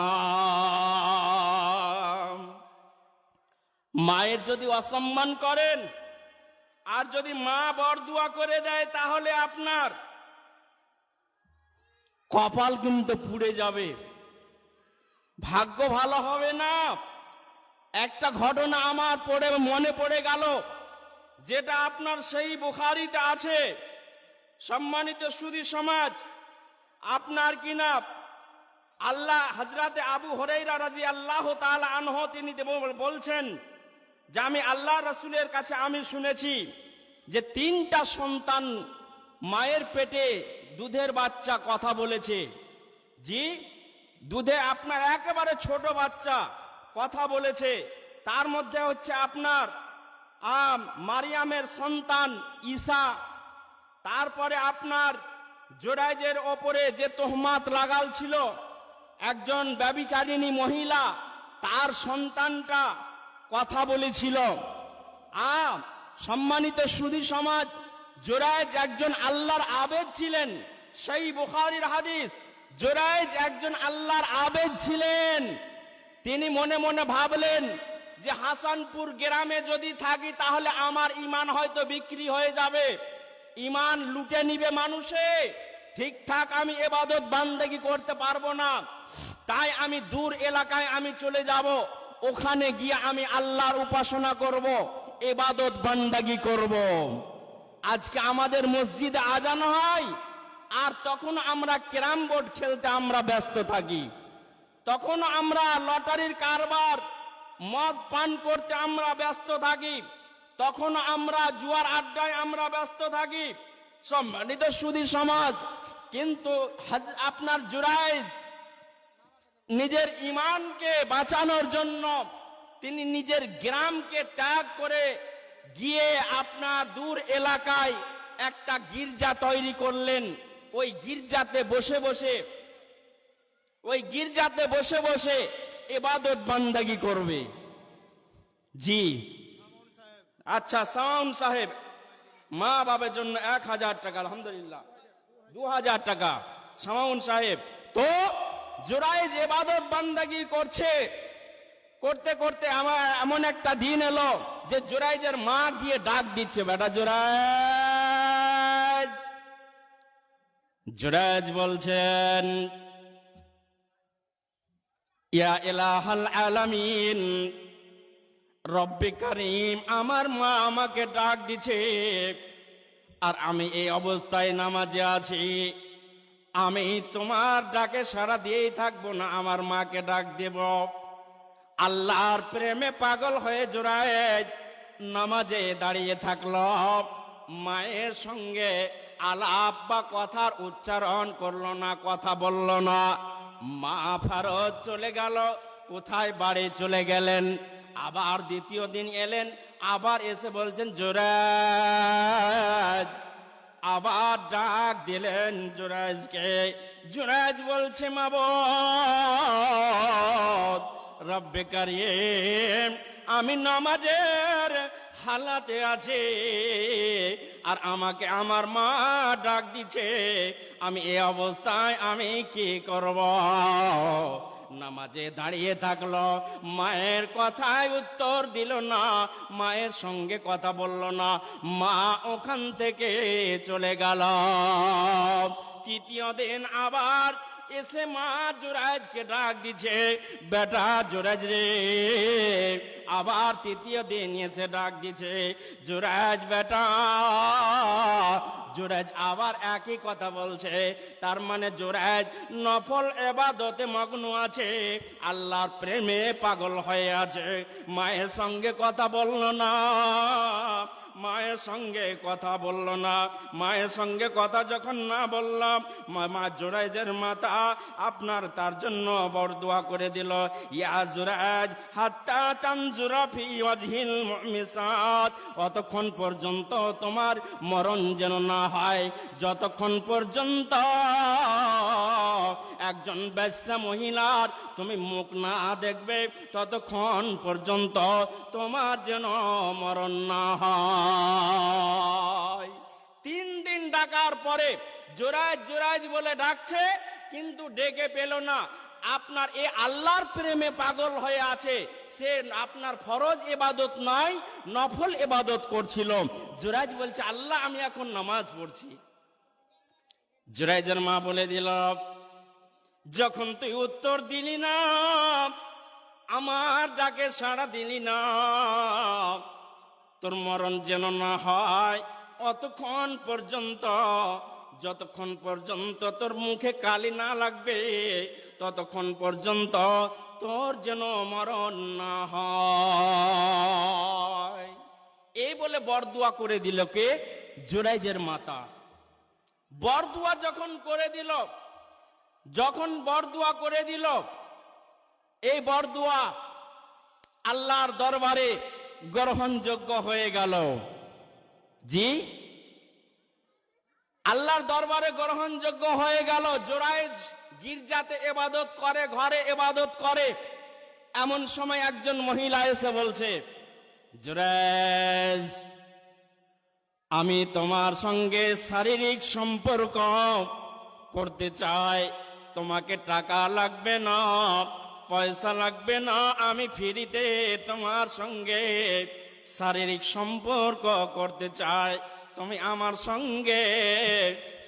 মায়ের যদি অসম্মান করেন আর যদি মা বরদুয়া করে দেয়, তাহলে আপনার কপাল কিন্তু পুড়ে যাবে, ভাগ্য ভালো হবে না। একটা ঘটনা আমার মনে পড়ে গেল, যেটা আপনার সেই বুখারীতে আছে। সম্মানিত সুধী সমাজ, আপনার কিনা আল্লাহ হযরতে আবু হুরায়রা রাদিয়াল্লাহু তাআলা আনহু তিনি বলছেন যে আমি আল্লাহ রাসূলের কাছে আমি শুনেছি যে 3টা সন্তান মায়ের পেটে দুধের বাচ্চা কথা বলেছে। জি, দুধে আপনার একেবারে ছোট বাচ্চা কথা বলেছে। তার মধ্যে হচ্ছে আপনার মারিয়ামের সন্তান ঈসা, তারপরে আপনার জুরাইজের ওপরে যে তোহমাত লাগাল ছিল একজন ব্যভিচারিণী মহিলা, তার সন্তানটা কথা বলেছিল। সম্মানিত সুধী সমাজ, জুরাইজ একজন আল্লাহর আবেদ ছিলেন। সেই বুখারীর হাদিস, জুরাইজ একজন আল্লাহর আবেদ ছিলেন। তিনি মনে মনে ভাবলেন যে হাসানপুর গ্রামে যদি থাকি তাহলে আমার ঈমান হয়তো বিক্রি হয়ে যাবে, ঈমান লুটে নিবে মানুষে, ঠিকঠাক আমি ইবাদত বান্দেগি করতে পারবো না। তাই আমি দূর এলাকায় আমি চলে যাব, ওখানে গিয়ে আমি আল্লাহর উপাসনা করব, ইবাদত বান্দাগি করব। আজকে আমাদের মসজিদে আজান হয় আর তখন আমরা ক্যারাম বোর্ড খেলতে আমরা ব্যস্ত থাকি, তখন আমরা লটারির কারবার মদ পান করতে আমরা ব্যস্ত থাকি, তখন আমরা জুয়ার আড্ডায় আমরা ব্যস্ত থাকি। সম্মানিত সুধী সমাজ, কিন্তু আপনার জুরাইজ নিজের ঈমানকে বাঁচানোর জন্য তিনি নিজের গ্রামকে ত্যাগ করে গিয়ে আপনার দূর এলাকায় একটা গির্জা তৈরি করলেন। ওই গির্জাতে বসে বসে ইবাদত বান্দাগি করবে। জি আচ্ছা, সাউন্ড সাহেব মা বাবার জন্য 1000 টাকা, আলহামদুলিল্লাহ 2000 টাকা সাউন্ড সাহেব। তো জুরাইজ ইবাদত বান্দাগি করতে করতে আমার এমন একটা দিন এলো যে জুরাইজের মা গিয়ে ডাক দিচ্ছে, বেটা জুরাইজ। জুরাইজ বলছেন ইয়া ইলাহাল আলামিন, রব্বে কারীম, আমার মা আমাকে ডাক দিছে আর আমি এই অবস্থায় নামাজে আছি। আমি তোমার ডাকে সাড়া দিয়েই থাকবো না, আমার মাকে ডাক দেব। আল্লাহর প্রেমে পাগল হয়ে জুরাইজ নামাজে দাঁড়িয়ে থাকলো। মায়ের সঙ্গে আলাপ বা কথার উচ্চারণ করলো না, কথা বলল না। মা ফেরত চলে গেল। কোথায়? বাড়ি চলে গেলেন। আবার দ্বিতীয় দিন এলেন, আবার এসে বলছেন জুরাইজ। আবার ডাক দিলেন জুরাইজকে। জুরাইজ বলছে মাবুদ রব্বে কারীম, আমি নামাজের হালাতে আছি আর আমাকে আমার মা ডাক দিচ্ছে, আমি এই অবস্থায় আমি কি করব? নামাজে দাঁড়িয়ে থাকলো, মায়ের কথায় উত্তর দিল না, মায়ের সঙ্গে কথা বলল না, মা ওখান থেকে চলে গেল। তৃতীয় দিন আবার এসে মা জুরাইজকে ডাক দিছে, বেটা জুরাইজ রে, আবার তৃতীয় দিন এসে ডাক দিছে, জুরাইজ বেটা। জুরাইজ আবার একই কথা বলছে। তার মানে জুরাইজ নফল ইবাদতে মগ্ন আছে, আল্লাহর প্রেমে পাগল হয়ে আছে। মায়ের সঙ্গে কথা বলল না, মায়ের সঙ্গে কথা বলল না। মায়ের সঙ্গে কথা যখন না বললাম, মা জুরাইজের মাতা আপনার তার জন্য বরদোয়া করে দিল, ইয়া জুরাইজ হাত্তা তানজুরা ফি ওয়াজহিল মুমিসাত, অতক্ষণ পর্যন্ত তোমার মরণ যেন না হয়, যতক্ষণ পর্যন্ত একজন বেশ্যা মহিলার তুমি মুখ না দেখবে, ততক্ষণ পর্যন্ত তোমার যেন মরণ না হয়। 3 দিন ডাকার পরে জুরাইজ জুরাইজ বলে ডাকছে, কিন্তু ডেকে পেল না। আপনার এই আল্লাহর প্রেমে পাগল হয়ে আছে, সে আপনার ফরজ ইবাদত নয়, নফল ইবাদত করছিল। জুরাইজ বলছে, আল্লাহ আমি এখন নামাজ পড়ছি। জুরাইজের মা বলে দিল, যখন তুই উত্তর দিলি না, আমার ডাকে সাড়া দিলি না, তোর মরণ যেন না হয় অতক্ষণ পর্যন্ত, যতক্ষণ পর্যন্ত তোর মুখে কালি না লাগবে, ততক্ষণ পর্যন্ত তোর যেন মরণ না হয়। এই বলে বরদোয়া করে দিল কে? জুরাইজের মাতা। বরদোয়া যখন করে দিল, যখন বরদোয়া করে দিল, এই বরদোয়া আল্লাহর দরবারে গ্রহণযোগ্য হয়ে গেল। জি, আল্লাহর দরবারে গ্রহণযোগ্য হয়ে গেল। জুরাইজ গির্জাতে ইবাদত করে, ঘরে ইবাদত করে। এমন সময় একজন মহিলা এসে বলছে, জুরাইজ আমি তোমার সঙ্গে শারীরিক সম্পর্ক করতে চাই, তোমাকে টাকা লাগবে না, পয়সা লাগবে না, আমি ফ্রিতে তোমার সঙ্গে শারীরিক সম্পর্ক করতে চাই, তুমি আমার সঙ্গে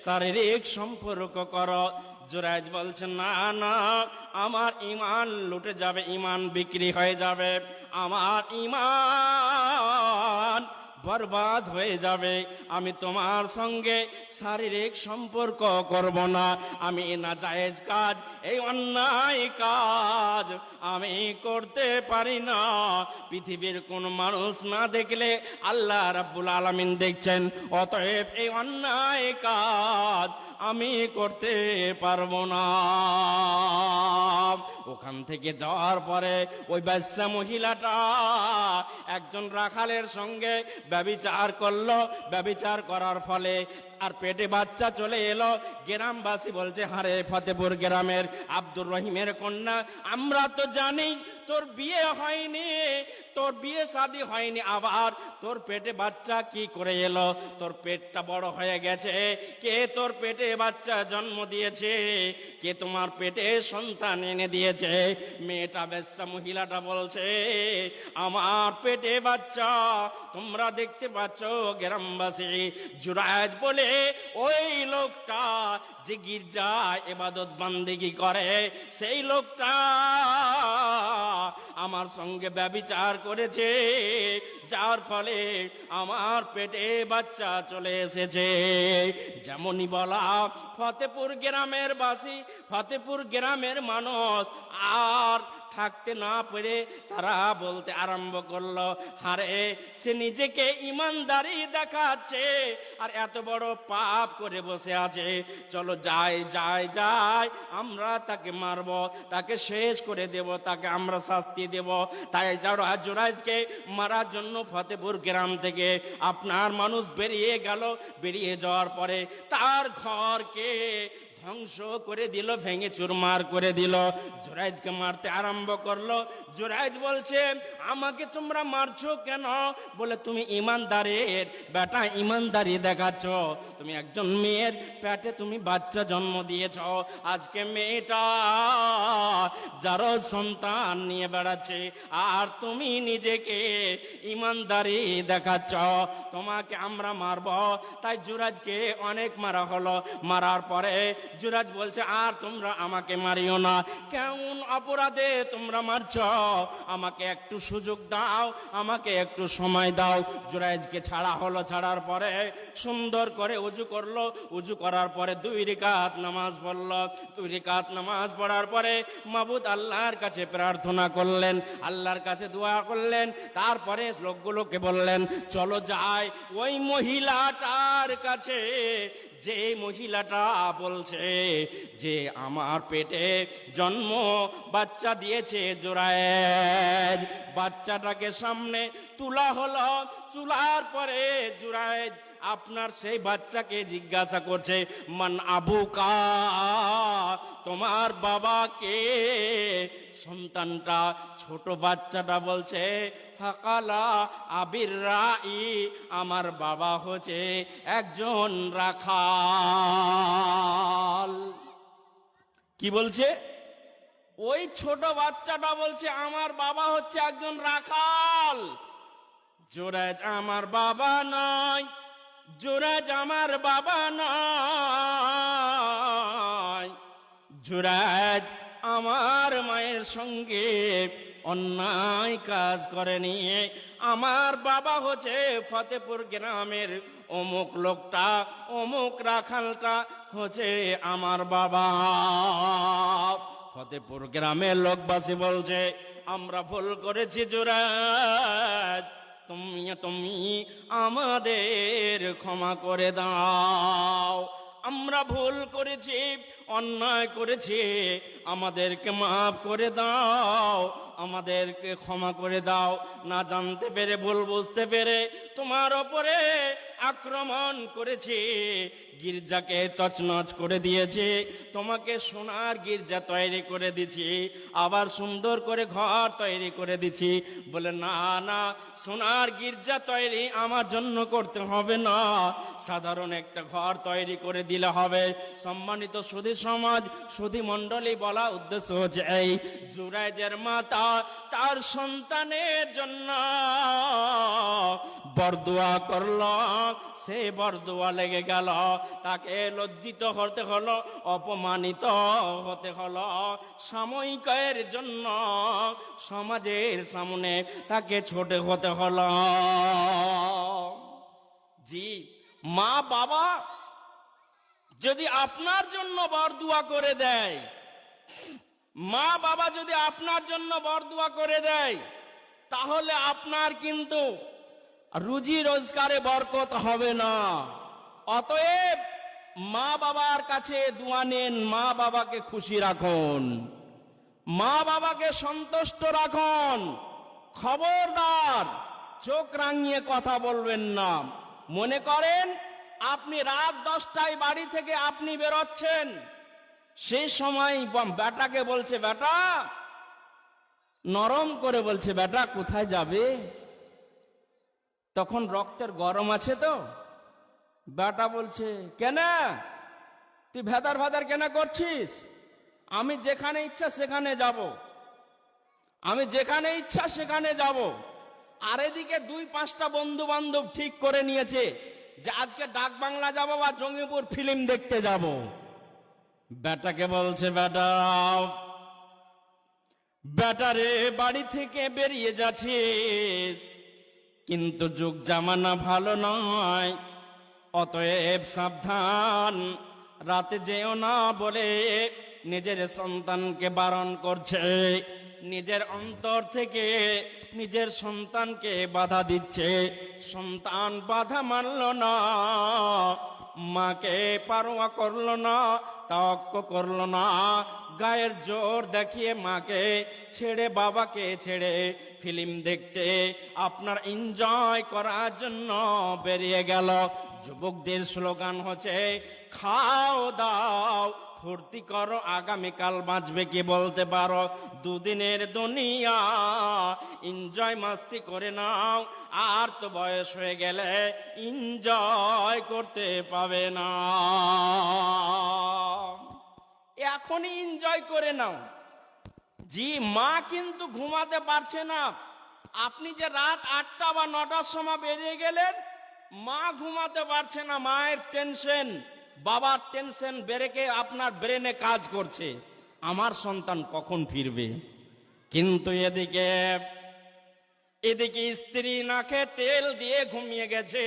শারীরিক সম্পর্ক করো। জুরাইজ বলছে, না না, আমার ঈমান লুটে যাবে, ঈমান বিক্রি হয়ে যাবে, আমার ঈমান বরবাদ হয়ে যাবে, আমি তোমার সঙ্গে শারীরিক সম্পর্ক করব না, আমি নাজায়েজ কাজ, এই অন্যায় কাজ আমি করতে পারি না। পৃথিবীর কোন মানুষ না দেখলে আল্লাহ রাব্বুল আলামিন দেখছেন, অতএব এই অন্যায় কাজ আমি করতে পারবো না। ওখান থেকে যাওয়ার পরে ওই বেশ্যা মহিলাটা একজন রাখালের সঙ্গে ব্যভিচার করলো। ব্যভিচার করার ফলে আর পেটে বাচ্চা চলে এলো। গ্রামবাসী বলছে, হারে ফতেপুর গ্রামের আব্দুর রহিমের কন্যা, আমরা তো জানি তোর বিয়ে হয়নি, তোর বিয়ে শাদী হয়নি, আবার তোর পেটে বাচ্চা কি করে এলো? তোর পেটটা বড় হয়ে গেছে, কে তোর পেটে বাচ্চা জন্ম দিয়েছে? কে তোমার পেটে সন্তান এনে দিয়েছে? মেয়েটা বেশ্যা মহিলাটা বলছে, আমার পেটে বাচ্চা তোমরা দেখতে পাচ্ছ গ্রামবাসী। জুরাইজ বলে ওই লোকটা যে গির্জায় ইবাদত বান্দেগি করে, সেই লোকটা আমার সঙ্গে ব্যভিচার করেছে, যার ফলে আমার পেটে বাচ্চা চলে এসেছে। যেমনই বলা, ফতেপুর গ্রামের বাসী, ফতেপুর গ্রামের মানুষ আর থাকতে না পেরে তারা বলতে আরম্ভ করলো, হারে সে নিজেকে ইমানদারি দেখাচ্ছে আর এত বড় পাপ করে বসে আছে, চলো যাই যাই যাই, আমরা তাকে মারব, তাকে শেষ করে দেব, তাকে আমরা শাস্তি দেব। তাই জুরাইজকে মারার জন্য ফতেপুর গ্রাম থেকে আপনার মানুষ বেরিয়ে গেল। বেরিয়ে যাওয়ার পরে তার ঘরকে ধ্বংস করে দিল, ভেঙে চুরমার করে দিল। জুরাইজকে মারতে আরম্ভ করলো। জুরাইজ বলছে, আমাকে তোমরা মারছো কেন? বলে, তুমি ইমানদারের বেটা, ইমানদারি দেখাচ্ছ, তুমি একজন মেয়ের পেটে তুমি বাচ্চা জন্ম দিয়েছ, আজকে মেয়েটা যারো সন্তান নিয়ে বেড়াচ্ছে, আর তুমি নিজেকে ইমানদারি দেখাচ্ছ, তোমাকে আমরা মারব। তাই জুরাইজকে অনেক মারা হলো। মারার পরে জুরাজ বলছে, আর তোমরা আমাকে মারিও না, কেমন অপরাধে তোমরা মারছ, আমাকে একটু সুযোগ দাও, আমাকে একটু সময় দাও। জুরাইজকে ছাড়া হলো। ছাড়ার পরে সুন্দর করে উজু করলো। উজু করার পরে 2 রাকাত নামাজ পড়লো। 2 রাকাত নামাজ পড়ার পরে মাবুদ আল্লাহর কাছে প্রার্থনা করলেন, আল্লাহর কাছে দোয়া করলেন। তারপরে লোকগুলোকে বললেন, চলো যাই ওই মহিলাটার কাছে, যে মহিলাটা বলছে যে আমার পেটে জন্ম বাচ্চা দিয়েছে জুরাইজ। বাচ্চাটাকে সামনে তোলা হলো। তোলার পরে জুরাইজ আপনার সেই বাচ্চাকে জিজ্ঞাসা করছে, মান আবুকা, তোমার বাবা কে? সন্তানটা, ছোট বাচ্চাটা বলছে, ফাকালা আবির রাই, আমার বাবা হচ্ছে একজন রাখাল। কি বলছে? ওই ছোট বাচ্চাটা বলছে আমার বাবা হচ্ছে একজন রাখাল। জুরাইজ আমার বাবা নয়, জুরাইজ আমার বাবা নয়, জুরাইজ আমার মায়ের সঙ্গে অন্যায় কাজ করেনি। আমার বাবা হচ্ছে ফতেপুর গ্রামের অমুক লোকটা, অমুক রাখালটা হচ্ছে আমার বাবা। ফতেপুর গ্রামের লোকবাসী বলছে, আমরা ভুল করেছি জুরাইজ, তুমি আমাদের ক্ষমা করে দাও, আমরা ভুল করেছি, অন্যায় করেছি, আমাদেরকে মাফ করে দাও, আমাদেরকে ক্ষমা করে দাও। না জানতে পেরে, ভুল বুঝতে পেরে তোমার ওপরে আক্রমণ করেছি, গির্জাকে তছনছ করে দিয়েছি, তোমাকে সোনার গির্জা তৈরি করে দিছি, আবার সুন্দর করে ঘর তৈরি করে দিছি। বলে, না না, সোনার গির্জা তৈরি আমার জন্য করতে হবে না, সাধারণ একটা ঘর তৈরি করে দিলে হবে। সম্মানিত সুধী সমাজ, সুধী মণ্ডলী, বলা উদ্দেশ্য হচ্ছে এই, জুরাইজের মাতা তার সন্তানের জন্য বরদোয়া করল, সে বরদোয়া লেগে গেল, তাকে লজ্জিত হতে হলো, অপমানিত হতে হলো, সাময়িকের জন্য সমাজের সামনে তাকে ছোট হতে হলো। জি, মা বাবা যদি আপনার জন্য বরদোয়া করে দেয়, মা বাবা যদি আপনার জন্য বরদোয়া করে দেয়, তাহলে আপনার কিন্তু রুজি রোজগারে বরকত হবে না। অতএব মা বাবার কাছে দোয়া নেন, মা বাবাকে খুশি রাখুন, মা বাবাকে সন্তুষ্ট রাখুন। খবরদার চোখ রাঙিয়ে কথা বলবেন না। মনে করেন আপনি রাত 10টায় বাড়ি থেকে আপনি বেরোচ্ছেন, সেই সময় বেটাকে বলছে, বেটা, নরম করে বলছে, বেটা কোথায় যাবে? তখন রক্তের গরম আছে তো, বেটা বলছে, কেন তুই ভেদার ভাদার কেন করছিস? আমি যেখানে ইচ্ছা সেখানে যাব, আমি যেখানে ইচ্ছা সেখানে যাব। আর এদিকে 2-5টা বন্ধু বান্ধব ঠিক করে নিয়েছে যে আজকে ডাক বাংলা যাব বা জঙ্গিপুর ফিল্ম দেখতে যাব। বেটাকে বলছে, বেটারে বাড়ি থেকে বেরিয়ে যাচ্ছিস, কিন্তু যুগ জামানা ভালো নয়, অতএব সাবধান, রাতে যেও না বলে নিজের সন্তানকে বারণ করছে, নিজের অন্তর থেকে নিজের সন্তানকে বাধা দিচ্ছে। সন্তান বাধা মানল না, মাকে পারোয়া করলো না, তাওয়াক্ক করলো না, গায়ের জোর দেখিয়ে মাকে ছেড়ে, বাবাকে ছেড়ে ফিল্ম দেখতে, আপনার এনজয় করার জন্য বেরিয়ে গেল। যুবকদের স্লোগান হচ্ছে, খাও দাও ফুর্তি করো, আগামীকাল বাঁচবে কি বলতে পারো? দুদিনের দুনিয়া এনজয় মাস্তি করে নাও, আর তো বয়স হয়ে গেলে এনজয় করতে পাবে না, এখনই এনজয় করে নাও। জি, মা কিন্তু ঘুমাতে পারছে না। আপনি যে রাত 8টা বা 9টার সময় বেরিয়ে গেলেন, মা ঘুমাতে পারছে না, মায়ের টেনশন, বাবার টেনশন ব্রেকে আপনার ব্রেনে কাজ করছে, আমার সন্তান কখন ফিরবে। কিন্তু এদিকে স্ত্রী নাকে তেল দিয়ে ঘুমিয়ে গেছে।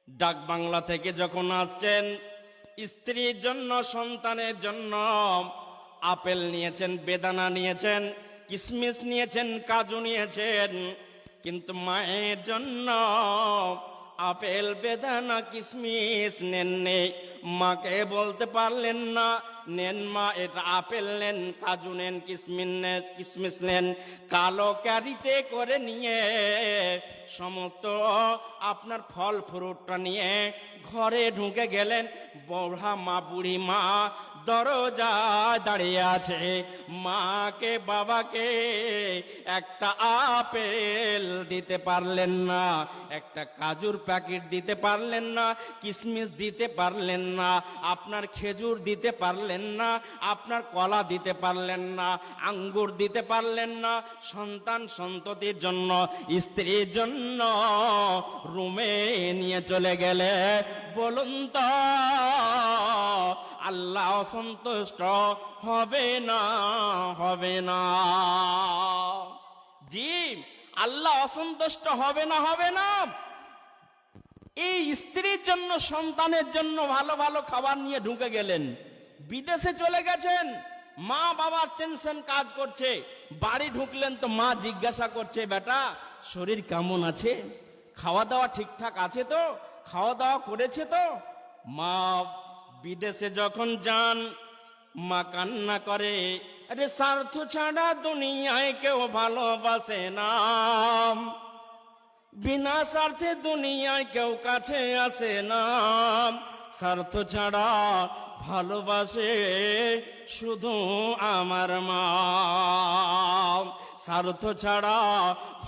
ডাক বাংলা থেকে যখন আসছেন, স্ত্রীর জন্য সন্তানের জন্য আপেল নিয়েছেন, বেদানা নিয়েছেন, কিশমিশ নিয়েছেন, কাজু নিয়েছেন, কিন্তু মায়ের জন্য আপেল বেদানা কিশমিশ নেননি। মাকে বলতে পারলেন না, নেন মা এটা আপেল নেন, কাজু নেন, কিশমিশ নেন। কালো ক্যারিতে করে নিয়ে সমস্ত আপনার ফল ফ্রুটটা নিয়ে ঘরে ঢুকে গেলেন। বুড়ি মা দরজায় দাঁড়িয়ে আছে। মাকে বাবাকে একটা আপেল দিতে পারলেন না, একটা কাজুর প্যাকেট দিতে পারলেন না, কিশমিশ দিতে পারলেন না, আপনার খেজুর দিতে পারলেন না, আপনার কলা দিতে পারলেন না, আঙ্গুর দিতে পারলেন না। সন্তান সন্ততির জন্য, স্ত্রীর জন্য রুমে নিয়ে চলে গেলে, বলুন তো আল্লাহ অসন্তুষ্ট হবে না? হবে না? জি, আল্লাহ অসন্তুষ্ট হবে না? হবে না? এই স্ত্রীর জন্য, সন্তানের জন্য ভালো ভালো খাবার নিয়ে ঢুকে গেলেন, বিদেশে চলে গেছেন, মা বাবার টেনশন কাজ করছে। বাড়ি ঢুকলেন তো মা জিজ্ঞাসা করছে, বেটা শরীর কেমন আছে, খাওয়া দাওয়া ঠিকঠাক আছে তো, খাওয়া দাওয়া করেছে তো? মা বিদেশে যখন যান, মা কান্না করে, আরে স্বার্থ ছাড়া দুনিয়ায় কেউ ভালোবাসে না, বিনা স্বার্থে দুনিয়ায় কেউ কাছে আসে না, স্বার্থ ছাড়া ভালোবাসে শুধু আমার মা, স্বার্থ ছাড়া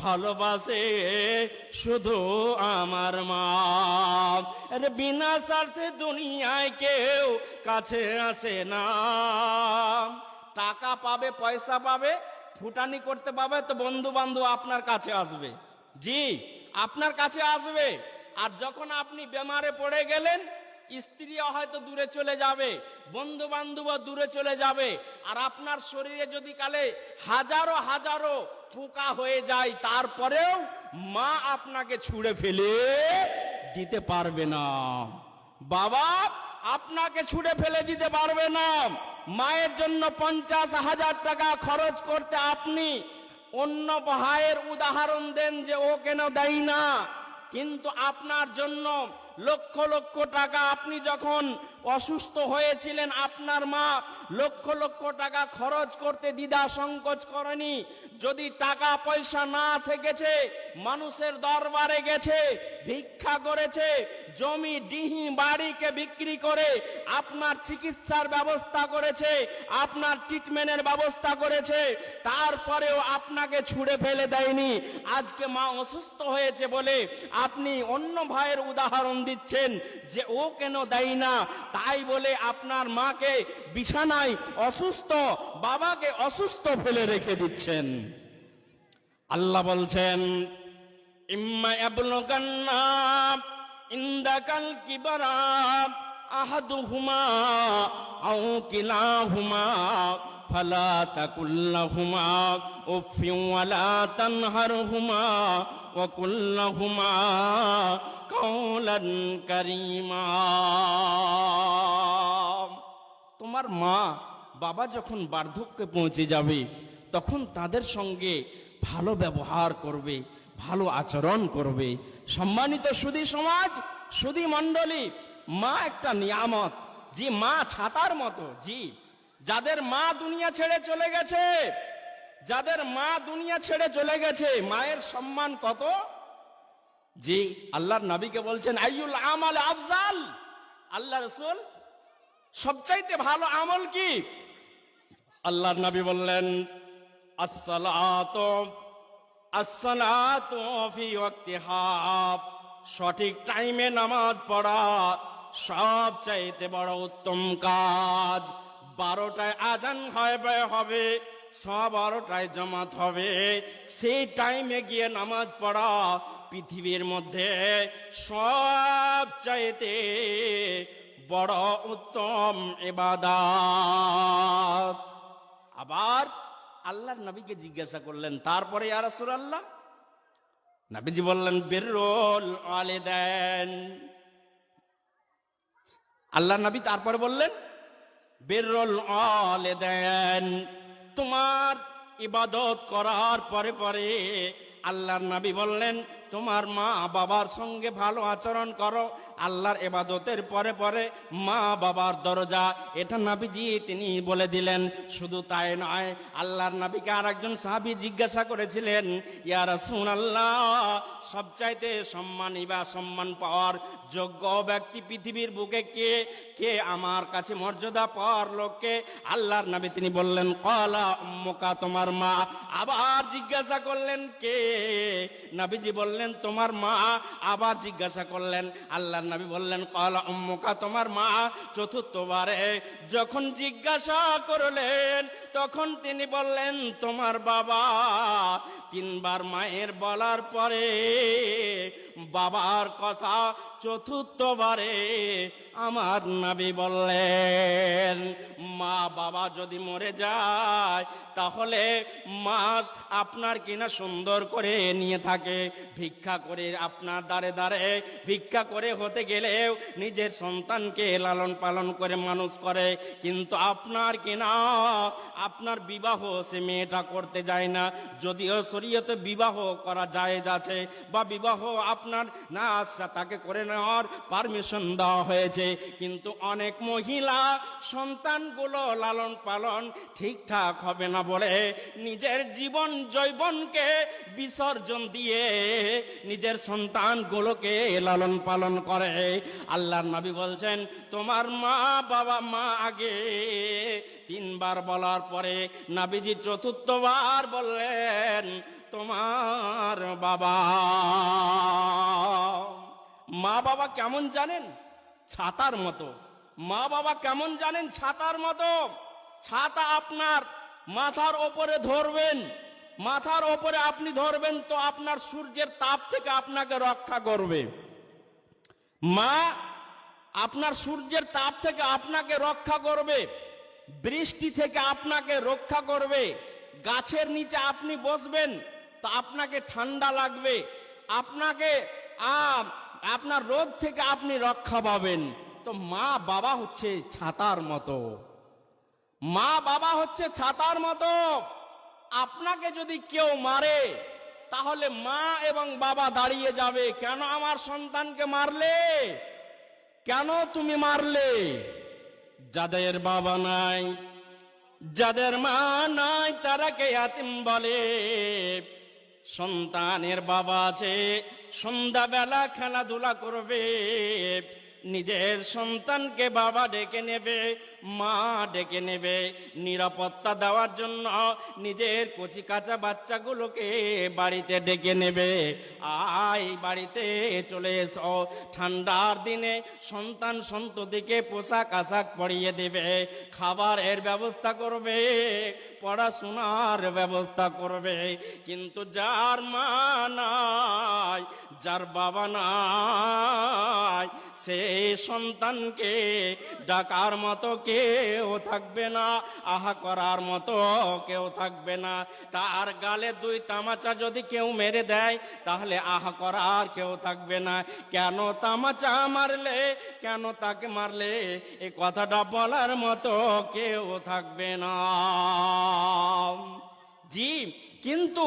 ভালোবাসে শুধু আমার মা। আরে বিনা স্বার্থে দুনিয়ায় কেউ কাছে আসে না। টাকা পাবে, পয়সা পাবে, ফুটানি করতে পাবে তো বন্ধু বান্ধব আপনার কাছে আসবে। জি, আপনার কাছে আসবে। আর যখন আপনি বেমারে পড়ে গেলেন, স্ত্রী হয়তো দূরে চলে যাবে, বন্ধু বান্ধব দূরে চলে যাবে, আর আপনার শরীরে যদি কালে হাজারো হাজারো পোকা হয়ে যায়, তারপরেও মা আপনাকে ছুঁড়ে ফেলে দিতে পারবে না। বাবা আপনাকে ছুঁড়ে ফেলে দিতে পারবে না। মায়ের জন্য 50,000 টাকা খরচ করতে আপনি অন্য ভাইয়ের উদাহরণ দেন যে ও কেন দেয় না, কিন্তু আপনার জন্য লক্ষ লক্ষ টাকা, আপনি যখন অসুস্থ হয়েছিলেন আপনার মা লক্ষ লক্ষ টাকা খরচ করতে দ্বিধা সংকোচ করেনি। যদি টাকা পয়সা না থেকেছে, মানুষের দরবারে গেছে, ভিক্ষা করেছে, জমি ডিহি বাড়িকে বিক্রি করে আপনার চিকিৎসার ব্যবস্থা করেছে, আপনার ট্রিটমেন্টের ব্যবস্থা করেছে, তারপরেও আপনাকে ছুঁড়ে ফেলে দেয়নি। আজকে মা অসুস্থ হয়েছে বলে আপনি অন্য ভাইয়ের উদাহরণ দিচ্ছেন যে ও কেন দেয় না, তাই বলে আপনার মাকে বিছানায় অসুস্থ, বাবাকে অসুস্থ ফেলে রেখে দিচ্ছেন। আল্লাহ বলছেন, ইম্মা ইয়াবলুগান্না ইনদাকাল কিবরা আহাদুহুমা আও কিলাহুমা ফালা তাকুল্লাহুমা উফিন ওয়ালা তানহারহুমা ওয়া কুল্লাহুমা কাওলান কারীমা। তোমার মা বাবা যখন বার্ধক্যে পৌঁছে যাবে, তখন তাদের সঙ্গে ভালো ব্যবহার করবে, ভালো আচরণ করবে। সম্মানিত সুধী সমাজ, সুধী মণ্ডলী, মা একটা নিয়ামত। জি, মা ছাতার মতো। জি, যাদের মা দুনিয়া ছেড়ে চলে গেছে, যাদের মা দুনিয়া ছেড়ে চলে গেছে, মায়ের সম্মান কত। জি, আল্লাহর নবীকে বলছেন, আইয়ুল আমাল আফজাল, আল্লাহ রাসূল সবচাইতে ভালো আমল কি? আল্লাহর নবী বললেন, আসসালাতু ফি ওয়াক্তিহা, সঠিক টাইমে নামাজ পড়া সবচাইতে বড় উত্তম কাজ। 12টায় আজান হবে, 12টায় জামাত হবে, সেই টাইমে গিয়ে নামাজ পড়া পৃথিবীর মধ্যে সবচাইতে বড় উত্তম ইবাদত। আবার আল্লাহর নবীকে জিজ্ঞাসা করলেন, তারপরে ইয়া রাসূলুল্লাহ? নবীজি বললেন, বিররুল ওয়ালিদাইন। আল্লাহর নবী তারপরে বললেন, বিররুল ওয়ালিদাইন। তোমার ইবাদত করার পরে পরে আল্লাহর নবী বললেন, তোমার মা বাবার সঙ্গে ভালো আচরণ করো। আল্লাহর ইবাদতের পরে পরে মা বাবার দরজা, এটা নবীজি তিনি বলে দিলেন। শুধু তাই নয়, আল্লাহর নবীকে আর একজন সাহাবী জিজ্ঞাসা করেছিলেন, ইয়া রাসূলুল্লাহ, সবচাইতে সম্মানী বা সম্মান পাওয়ার যোগ্য ব্যক্তি পৃথিবীর বুকে কে? কে আমার কাছে মর্যাদা পাওয়ার লোককে? আল্লাহর নবী তিনি বললেন, ক্বালা উম্মুকা, তোমার মা। আবার জিজ্ঞাসা করলেন, কে? নবীজি বললেন, তোমার মা। আবার জিজ্ঞাসা করলেন, আল্লাহর নবী বললেন, ক্বালা উম্মুকা, তোমার মা। চতুর্থবারে যখন জিজ্ঞাসা করলেন, তখন তিনি বললেন, তোমার বাবা। তিনবার মায়ের বলার পরে বাবার কথা চতুর্থবারে আমার নবী বললেন, মা বাবা যদি মরে যায় তাহলে মা আপনার কিনা সুন্দর করে নিয়ে থাকে, ভিক্ষা করে আপনার দ্বারে দ্বারে ভিক্ষা করে হতে গেলেও নিজের সন্তানকে লালন পালন করে মানুষ করে। কিন্তু আপনার কিনা আপনার বিবাহ সে মেয়েটা করতে যায় না, যদিও শরীয়তে বিবাহ করা জায়েজ আছে, বা বিবাহ আপনার না তাকে করে নেওয়ার পারমিশন দেওয়া হয়েছে। কিন্তু অনেক মহিলা সন্তানগুলো লালন পালন ঠিকঠাক হবে না বলে নিজের জীবন যৌবনকে বিসর্জন দিয়ে নিজের সন্তানগুলোকে লালন পালন করে। আল্লাহর নবী বলছেন, তোমার মা বাবা। মা আগে তিনবার বলার পরে নবীজি চতুর্থবার বললেন, তোমার বাবা। মা বাবা কেমন জানেন? ছাতার মতো। মা বাবা কেমন জানেন? ছাতার মতো। ছাতা আপনার মাথার ওপরে ধরবেন, মাথার ওপরে আপনি ধরবেন তো আপনার সূর্যের তাপ থেকে আপনাকে রক্ষা করবে। মা আপনার সূর্যের তাপ থেকে আপনাকে রক্ষা করবে, বৃষ্টি থেকে আপনাকে রক্ষা করবে। গাছের নিচে আপনি বসবেন তো আপনাকে ঠান্ডা লাগবে, আপনাকে আপনার রোদ থেকে আপনি রক্ষা পাবেন। তো মা বাবা হচ্ছে ছাতার মতো। মা বাবা হচ্ছে ছাতার মতো। আপনাকে যদি কেউ মারে তাহলে মা এবং বাবা দাঁড়িয়ে যাবে, কেন আমার সন্তানকে মারলে? কেন তুমি মারলে? যাদের বাবা নাই, যাদের মা নাই, তারাকে ইয়াতীম বলে। সন্তানের বাবা আছে, সন্ধ্যাবেলা খেলাধুলা করবে, নিজের সন্তানকে বাবা ডেকে নেবে, মা ডেকে নেবে, নিরাপত্তা দেওয়ার জন্য নিজের কচি কাঁচা বাচ্চাগুলোকে বাড়িতে ডেকে নেবে। আয় বাড়িতে চলে এসো। ঠান্ডার দিনে সন্তান সন্ততিকে পোশাক আশাক পরিয়ে দেবে, খাবারের ব্যবস্থা করবে, পড়াশোনার ব্যবস্থা করবে। কিন্তু যার মা নাই, যার বাবা নাই, সে সন্তানকে ডাকার মতো কেউ থাকবে না, আহা করার মতো কেউ থাকবে না। তার গালে দুই তামাচা যদি কেউ মেরে দেয় তাহলে আহা করার কেউ থাকবে না। কেন তামাচা মারলে, কেন তাকে মারলে, এই কথাটা বলার মতো কেউ থাকবে না। জি, কিন্তু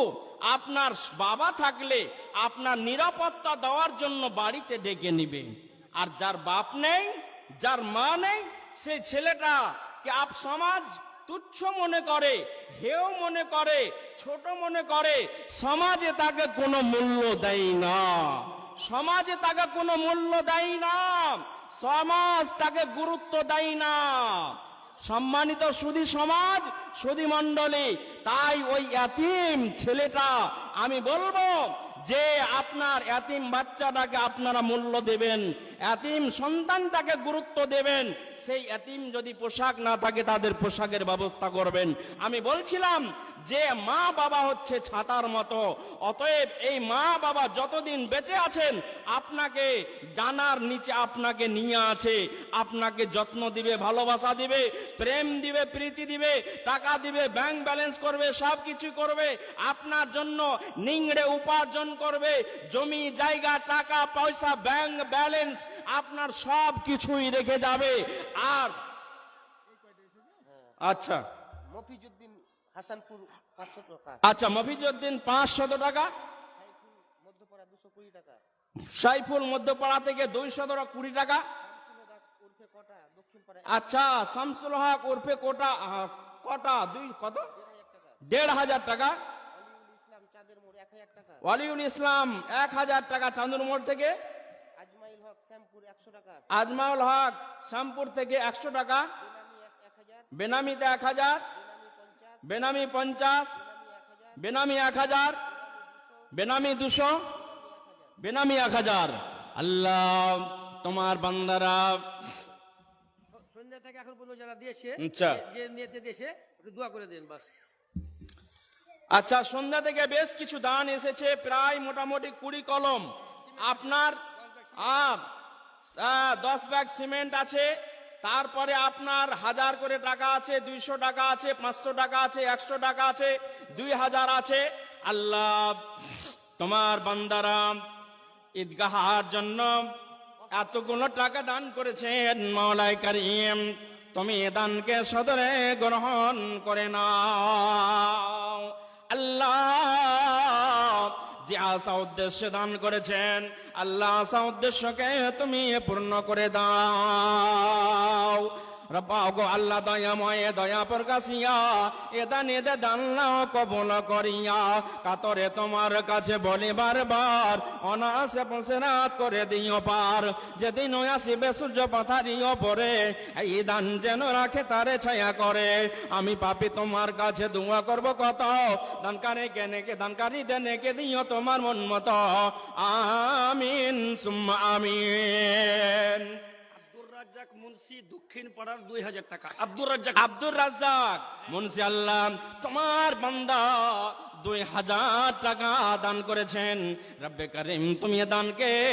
আপনার বাবা থাকলে আপনার নিরাপত্তা দেওয়ার জন্য বাড়িতে ডেকে নিবে। আর যার বাপ নেই, যার মা নেই, সেই ছেলেটাকে সমাজ তুচ্ছ মনে করে, হেয় মনে করে, ছোট মনে করে। সমাজে তাকে কোনো মূল্য দেয় না, সমাজে তাকে কোনো মূল্য দেয় না, সমাজ তাকে গুরুত্ব দেয় না। সম্মানিত সুধী সমাজ, সুধী মণ্ডলী, তাই ওই ইয়াতীম ছেলেটা, আমি বলবো যে আপনার ইয়াতীম বাচ্চাটাকে আপনারা মূল্য দেবেন। এতিম সন্তানটাকে গুরুত্ব দেবেন। সেই এতিম যদি পোশাক না থাকে তাদের পোশাকের ব্যবস্থা করবেন। আমি বলছিলাম যে মা বাবা হচ্ছে ছাতার মতো, অতএব এই মা বাবা যতদিন বেঁচে আছেন আপনাকে ডানার নিচে আপনাকে নিয়ে আছে, আপনাকে যত্ন দিবে, ভালোবাসা দিবে, প্রেম দিবে, প্রীতি দিবে, টাকা দিবে, ব্যাংক ব্যালেন্স করবে, সব কিছু করবে আপনার জন্য, নিংড়ে উপার্জন করবে, জমি জায়গা টাকা পয়সা ব্যাংক ব্যালেন্স আপনার সব কিছুই রেখে যাবে। আর আচ্ছা মফিজউদ্দিন হাসানপুর 500 টাকা, আচ্ছা মফিজউদ্দিন 500 টাকা, সাইফুল মধ্যপাড়া 220 টাকা, সাইফুল মধ্যপাড়া থেকে 220 টাকা, শামসুল হক উর্ফে কোটা দক্ষিণপাড়া আচ্ছা শামসুল হক উর্ফে কোটা কটা দুই কত 1,500 টাকা, 1,500 টাকা, ওয়ালিউল ইসলাম চাঁদের মোড় 1,000 টাকা, ওয়ালিউল ইসলাম 1000 টাকা চাঁদুর মোড় থেকে, আজমাইল হক শ্যামপুর 100 টাকা, আজমাউল হক শ্যামপুর থেকে 100 টাকা, বেনামি 1000, বেনামিতে 1000, বেনামি 50, বেনামি 50, বেনামি 1000, বেনামি 200, বেনামি 1000। আল্লাহ তোমার বান্দারা সন্ধ্যা থেকে এখন পর্যন্ত যারা দিয়েছে, আচ্ছা। যে নিয়েতে দিয়েছে একটু দোয়া করে দেন বাস। আচ্ছা সন্ধ্যা থেকে বেশ কিছু দান এসেছে, প্রায় মোটামুটি 20 কলম। আপনার 10 ব্যাগ সিমেন্ট আছে, তারপরে আপনার 1000 করে টাকা আছে, 200 টাকা আছে, 500 টাকা আছে, 100 টাকা আছে, 2000 আছে। আল্লাহ তোমার বান্দারা ঈদগাহার জন্য এতগুলো টাকা দান করেছেন, মাওলাই কারীম তুমি এ দানকে সদরে গ্রহণ করে নাও। আল্লাহ যে আশা উদ্দেশ্যে দান করেছেন, আল্লাহ আশা উদ্দেশ্যকে তুমি পূর্ণ করে দাও। রব্বা গো আল্লাহ দয়াময় দয়া প্রকাশিয়া এ দান এদে দাল্লাহ কবুল করিয়া, কাতরে তোমার কাছে বলি বারবার অনাসে পৌঁছরাত করে দিও পার। যেদিন আসিবে সূর্য পাথারিও পরে এই দান যেন রাখে তারে ছায়া করে। আমি পাপি তোমার কাছে দোয়া করব কত, দানকারে কেনেকে দানকারী দেনেকে দিও তোমার মন মতো। আমিন সুম্মা আমিন। আব্দুর রাজ্জাক মুন্সি দক্ষিণ পাড়ার 2000 টাকা। আব্দুর রাজ্জাক আব্দুর রাজ্জাক মুন্সি আল্লাহ তোমার বান্দা 2000 টাকা দান করেছেন। রব্বে কারিম তুমি এ দানকে